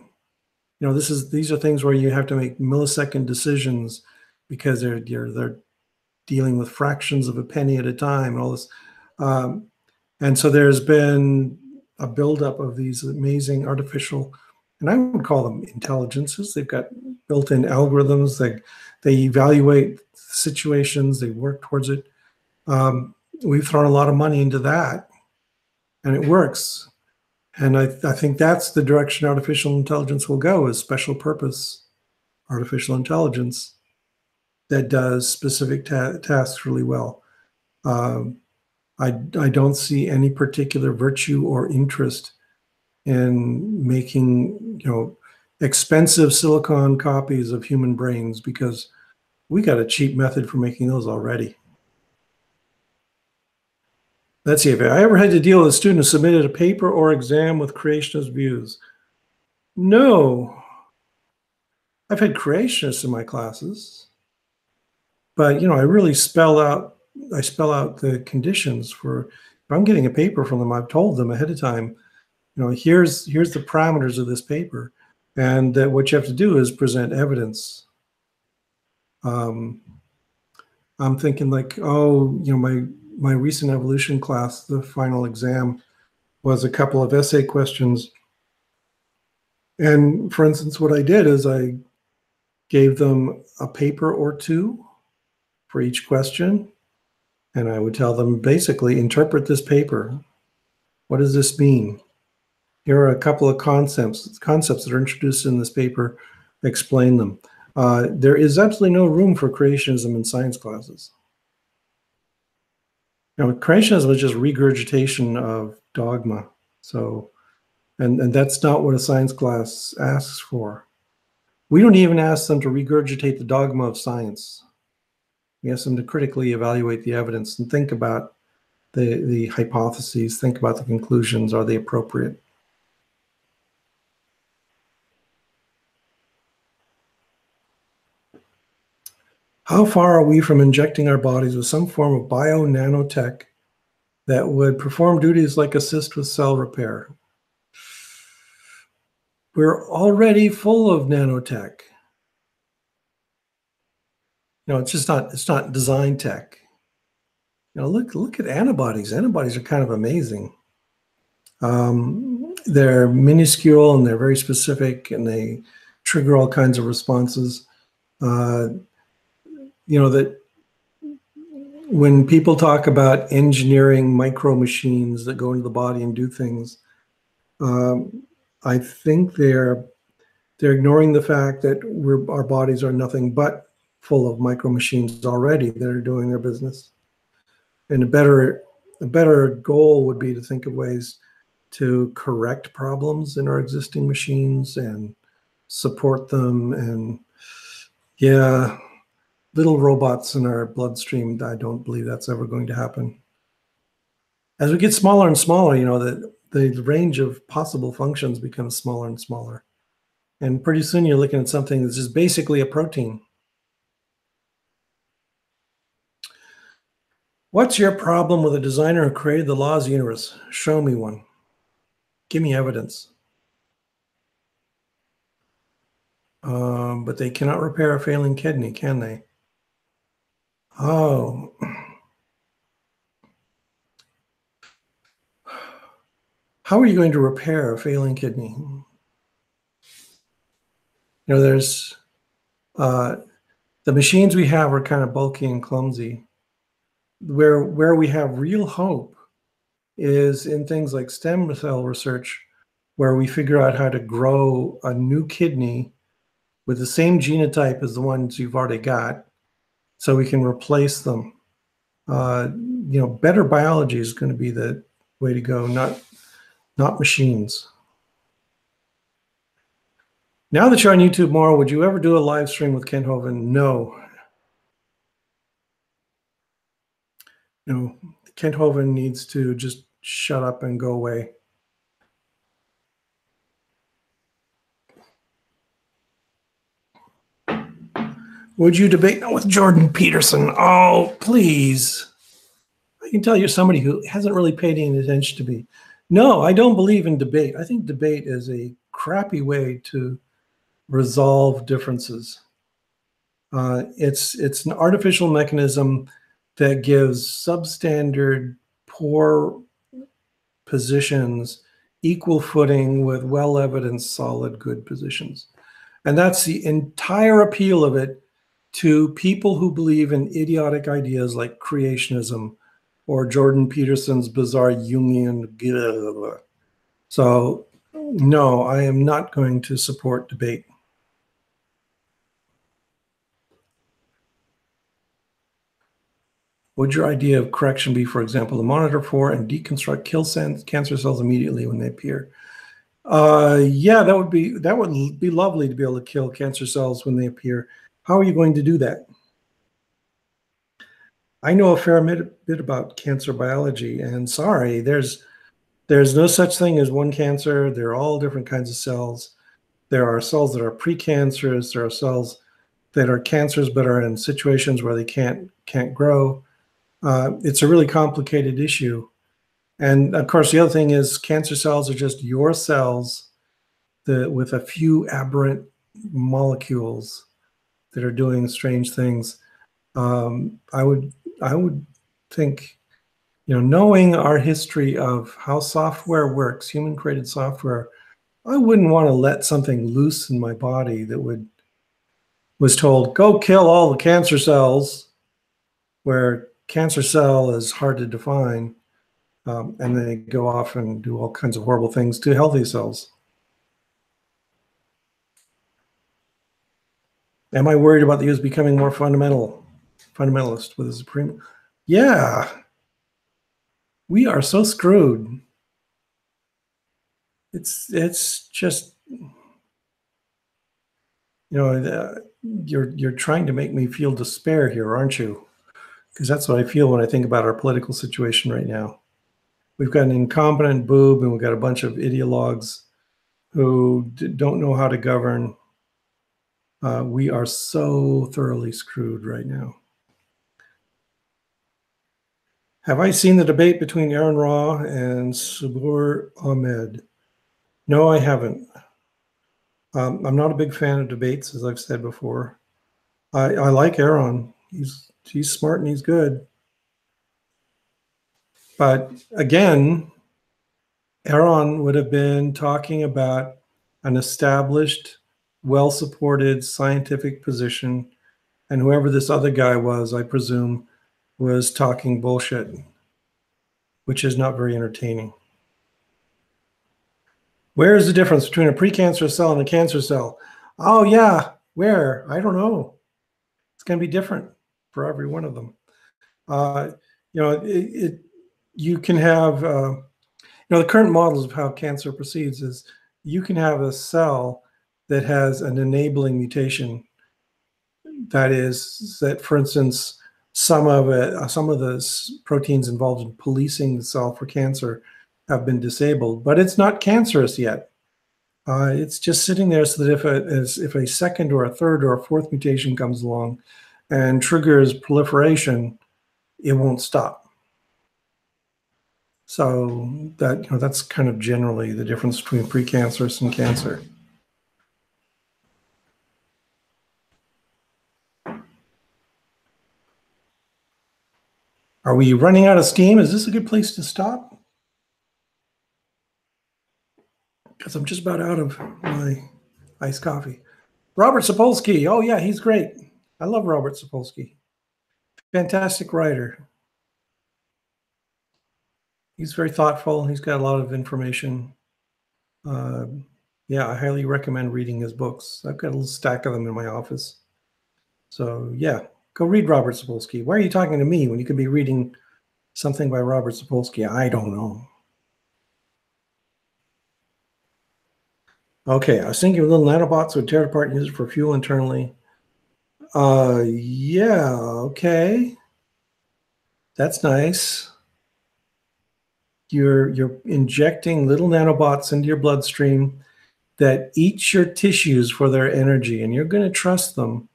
These are things where you have to make millisecond decisions because they're dealing with fractions of a penny at a time and all this. And so there's been a buildup of these amazing artificial, and I would call them intelligences. They've got built-in algorithms. They evaluate situations. They work towards it. We've thrown a lot of money into that, and it works. And I think that's the direction artificial intelligence will go, is special purpose artificial intelligence that does specific tasks really well. I don't see any particular virtue or interest in making expensive silicon copies of human brains, because we got a cheap method for making those already. Let's see, if I ever had to deal with a student who submitted a paper or exam with creationist views. No. I've had creationists in my classes, but I really spell out the conditions for, if I'm getting a paper from them, I've told them ahead of time, here's the parameters of this paper, and what you have to do is present evidence. I'm thinking like, my recent evolution class, the final exam was a couple of essay questions. And for instance, what I did is I gave them a paper or two for each question. And I would tell them, basically, interpret this paper. What does this mean? Here are a couple of concepts that are introduced in this paper. Explain them. There is absolutely no room for creationism in science classes. Creationism is just regurgitation of dogma. So, and that's not what a science class asks for. We don't even ask them to regurgitate the dogma of science. We ask them to critically evaluate the evidence and think about the hypotheses, think about the conclusions. Are they appropriate? How far are we from injecting our bodies with some form of bio-nanotech that would perform duties like assist with cell repair? We're already full of nanotech. It's not design tech. Look at antibodies. Antibodies are kind of amazing. They're minuscule and they're very specific, and they trigger all kinds of responses. That when people talk about engineering micro machines that go into the body and do things, I think they're ignoring the fact that our bodies are nothing but full of micro machines already that are doing their business. And a better goal would be to think of ways to correct problems in our existing machines and support them. And yeah, little robots in our bloodstream, I don't believe that's ever going to happen. As we get smaller and smaller, the range of possible functions becomes smaller and smaller. And pretty soon you're looking at something that's just basically a protein. What's your problem with a designer who created the laws of the universe? Show me one. Give me evidence. But they cannot repair a failing kidney, can they? Oh. How are you going to repair a failing kidney? There's the machines we have are kind of bulky and clumsy. Where we have real hope is in things like stem cell research, where we figure out how to grow a new kidney with the same genotype as the ones you've already got, so we can replace them. Better biology is going to be the way to go, not machines. Now that you're on YouTube more, would you ever do a live stream with Kent Hovind? No. Kent Hovind needs to just shut up and go away. Would you debate with Jordan Peterson? Oh, please. I can tell you're somebody who hasn't really paid any attention to me. No, I don't believe in debate. I think debate is a crappy way to resolve differences. It's an artificial mechanism that gives substandard, poor positions equal footing with well-evidenced, solid, good positions. And that's the entire appeal of it to people who believe in idiotic ideas like creationism or Jordan Peterson's bizarre Jungian. So, no, I am not going to support debate. Would your idea of correction be, for example, to monitor for and deconstruct cancer cells immediately when they appear? Yeah, that would be lovely to be able to kill cancer cells when they appear. How are you going to do that? I know a fair bit about cancer biology, and sorry, there's no such thing as one cancer. There are all different kinds of cells. There are cells that are precancerous. There are cells that are cancers but are in situations where they can't grow. It's a really complicated issue. And of course, the other thing is cancer cells are just your cells with a few aberrant molecules that are doing strange things. I would think, knowing our history of how software works, human created software, I wouldn't want to let something loose in my body that was told, go kill all the cancer cells, where cancer cell is hard to define. And they go off and do all kinds of horrible things to healthy cells. Am I worried about the US becoming more fundamentalist with a supreme? Yeah. We are so screwed. It's just, you're trying to make me feel despair here, aren't you? because that's what I feel when I think about our political situation right now. We've got an incompetent boob, and we've got a bunch of ideologues who don't know how to govern. We are so thoroughly screwed right now. Have I seen the debate between Aaron Ra and Sabur Ahmed? No, I haven't. I'm not a big fan of debates, as I've said before. I like Aaron. He's smart and he's good. But again, Aaron would have been talking about an established, well-supported scientific position, and whoever this other guy was, I presume, was talking bullshit, which is not very entertaining. Where is the difference between a precancerous cell and a cancer cell? Oh yeah, where? I don't know. It's going to be different for every one of them. You can have, the current models of how cancer proceeds is you can have a cell that has an enabling mutation. That is that, for instance, some of the proteins involved in policing the cell for cancer have been disabled, but it's not cancerous yet. It's just sitting there so that if a second or a third or a fourth mutation comes along and triggers proliferation, it won't stop. So that's kind of generally the difference between precancerous and cancer. Are we running out of steam? Is this a good place to stop? Because I'm just about out of my iced coffee. Robert Sapolsky. Oh, yeah, he's great. I love Robert Sapolsky. Fantastic writer. He's very thoughtful. He's got a lot of information. Yeah, I highly recommend reading his books. I've got a little stack of them in my office. So, yeah, go read Robert Sapolsky. Why are you talking to me when you could be reading something by Robert Sapolsky? I don't know. Okay, I was thinking of little nanobots would tear it apart and use it for fuel internally. Yeah, okay. That's nice. You're injecting little nanobots into your bloodstream that eat your tissues for their energy, and you're going to trust them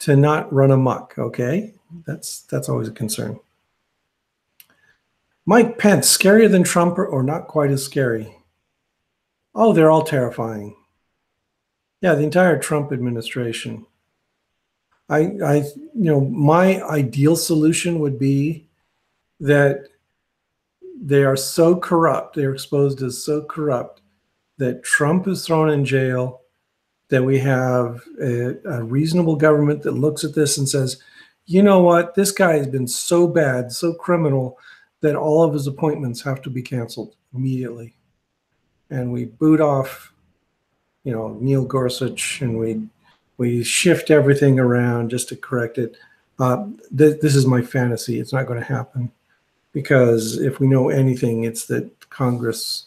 to not run amok, okay? That's always a concern. Mike Pence, scarier than Trump or not quite as scary? Oh, they're all terrifying. Yeah, the entire Trump administration. My ideal solution would be that they are so corrupt, they're exposed as so corrupt that Trump is thrown in jail, that we have a reasonable government that looks at this and says, you know what, this guy has been so bad, so criminal, that all of his appointments have to be canceled immediately. And we boot off, Neil Gorsuch, and we shift everything around just to correct it. This is my fantasy. It's not going to happen, because if we know anything, it's that Congress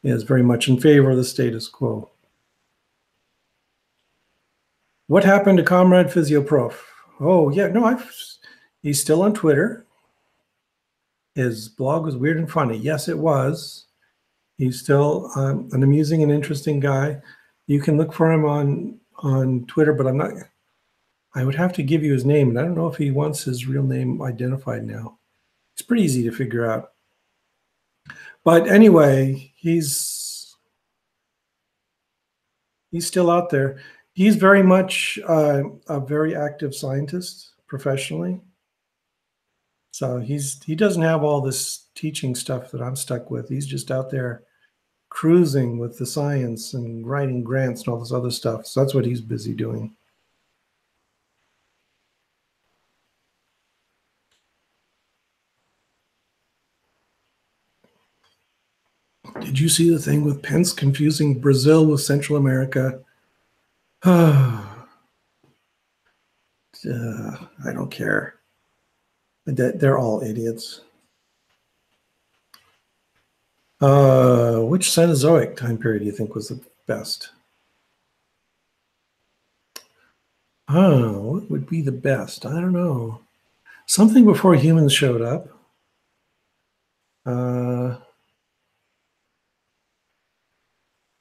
is very much in favor of the status quo. What happened to Comrade Physioprof? Oh, yeah, no, he's still on Twitter. His blog was weird and funny. Yes, it was. He's still an amusing and interesting guy. You can look for him on Twitter, but I would have to give you his name, and I don't know if he wants his real name identified now. It's pretty easy to figure out. But anyway, he's still out there. He's very much a very active scientist professionally. So he doesn't have all this teaching stuff that I'm stuck with. He's just out there cruising with the science and writing grants and all this other stuff. So that's what he's busy doing. Did you see the thing with Pence confusing Brazil with Central America? I don't care. They're all idiots. Which Cenozoic time period do you think was the best? What would be the best? I don't know. Something Before Humans Showed Up.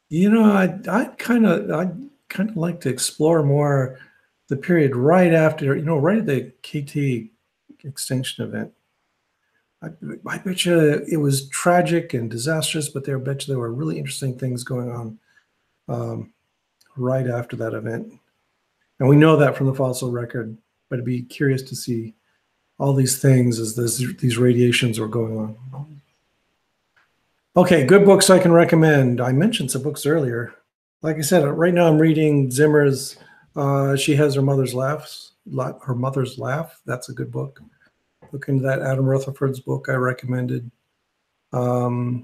You know, I'd kind of like to explore more the period right after, you know, right at the KT extinction event. I bet you it was tragic and disastrous, but I bet you there were really interesting things going on right after that event. And we know that from the fossil record, but I'd be curious to see all these things as these radiations were going on. Okay, good books I can recommend. I mentioned some books earlier. Like I said, right now I'm reading Zimmer's She Has Her Mother's Laugh. That's a good book. Look into that. Adam Rutherford's book I recommended. What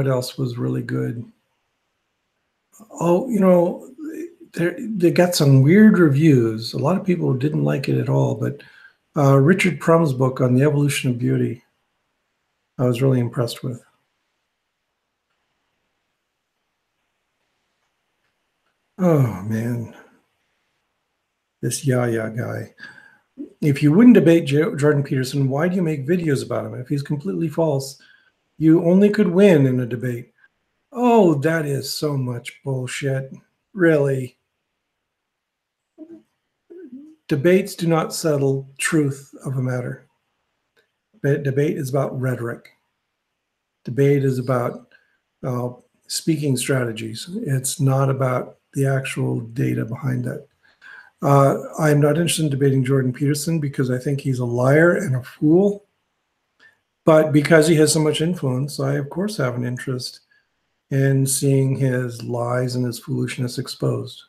else was really good? Oh, you know, they got some weird reviews. A lot of people didn't like it at all, but Richard Prum's book on the evolution of beauty, I was really impressed with. Oh, man. This Yahya guy. If you wouldn't debate Jordan Peterson, why do you make videos about him? If he's completely false, you only could win in a debate. Oh, that is so much bullshit. Really. Debates do not settle truth of a matter. Debate is about rhetoric. Debate is about speaking strategies. It's not about the actual data behind that. I'm not interested in debating Jordan Peterson because I think he's a liar and a fool. But because he has so much influence, I, of course, have an interest in seeing his lies and his foolishness exposed.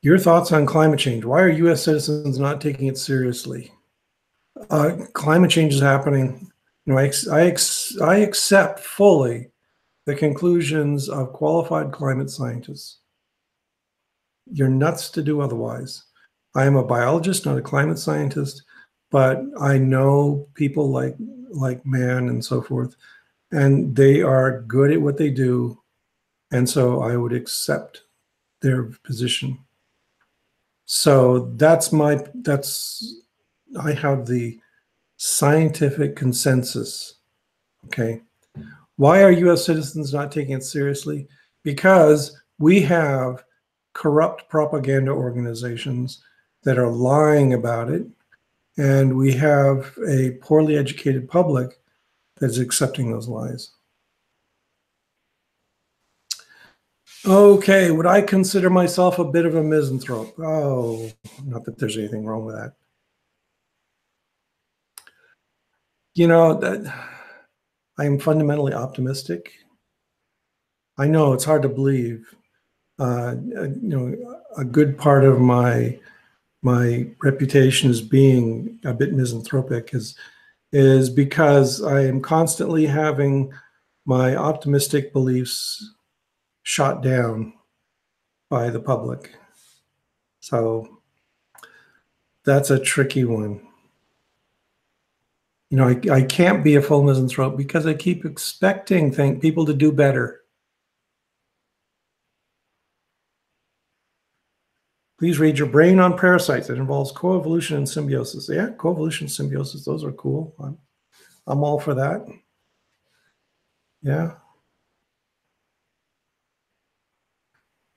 Your thoughts on climate change. Why are U.S. citizens not taking it seriously? Climate change is happening. You know, I accept fully the conclusions of qualified climate scientists. You're nuts to do otherwise. I am a biologist, not a climate scientist, but I know people like Mann and so forth, and they are good at what they do, and so I would accept their position. So I have the scientific consensus. Okay. Why are US citizens not taking it seriously? Because we have corrupt propaganda organizations that are lying about it, and we have a poorly educated public that's accepting those lies. Okay, would I consider myself a bit of a misanthrope? Oh, not that there's anything wrong with that. You know, that I am fundamentally optimistic. I know it's hard to believe. You know, a good part of my reputation as being a bit misanthropic is because I am constantly having my optimistic beliefs shot down by the public. So that's a tricky one. You know, I can't be a full misanthrope because I keep expecting people to do better. Please read Your Brain on Parasites. It involves coevolution and symbiosis. Yeah, coevolution, symbiosis, those are cool. I'm all for that. Yeah.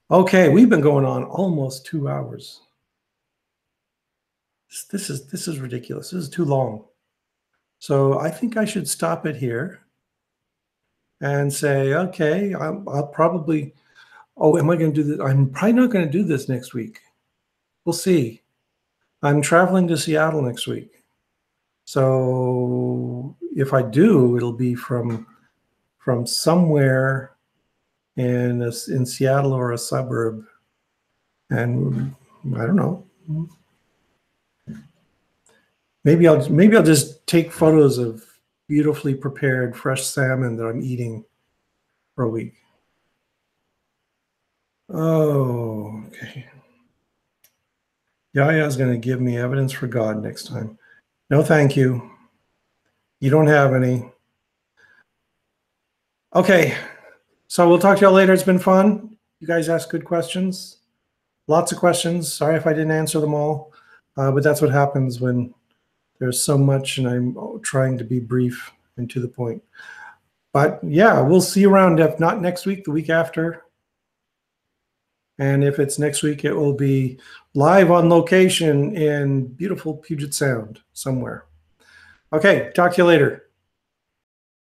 Okay, we've been going on almost 2 hours. This is ridiculous. This is too long. So I think I should stop it here and say, okay, I'll probably, oh, am I going to do this? I'm probably not going to do this next week. We'll see. I'm traveling to Seattle next week. So if I do, it'll be from somewhere in Seattle or a suburb. And I don't know. Maybe I'll just take photos of beautifully prepared fresh salmon that I'm eating for a week. Oh, okay. Yaya's going to give me evidence for God next time. No, thank you. You don't have any. Okay. So we'll talk to y'all later. It's been fun. You guys asked good questions. Lots of questions. Sorry if I didn't answer them all, but that's what happens when there's so much and I'm trying to be brief and to the point. But yeah, we'll see you around, if not next week, the week after. And if it's next week, it will be live on location in beautiful Puget Sound somewhere. Okay, talk to you later.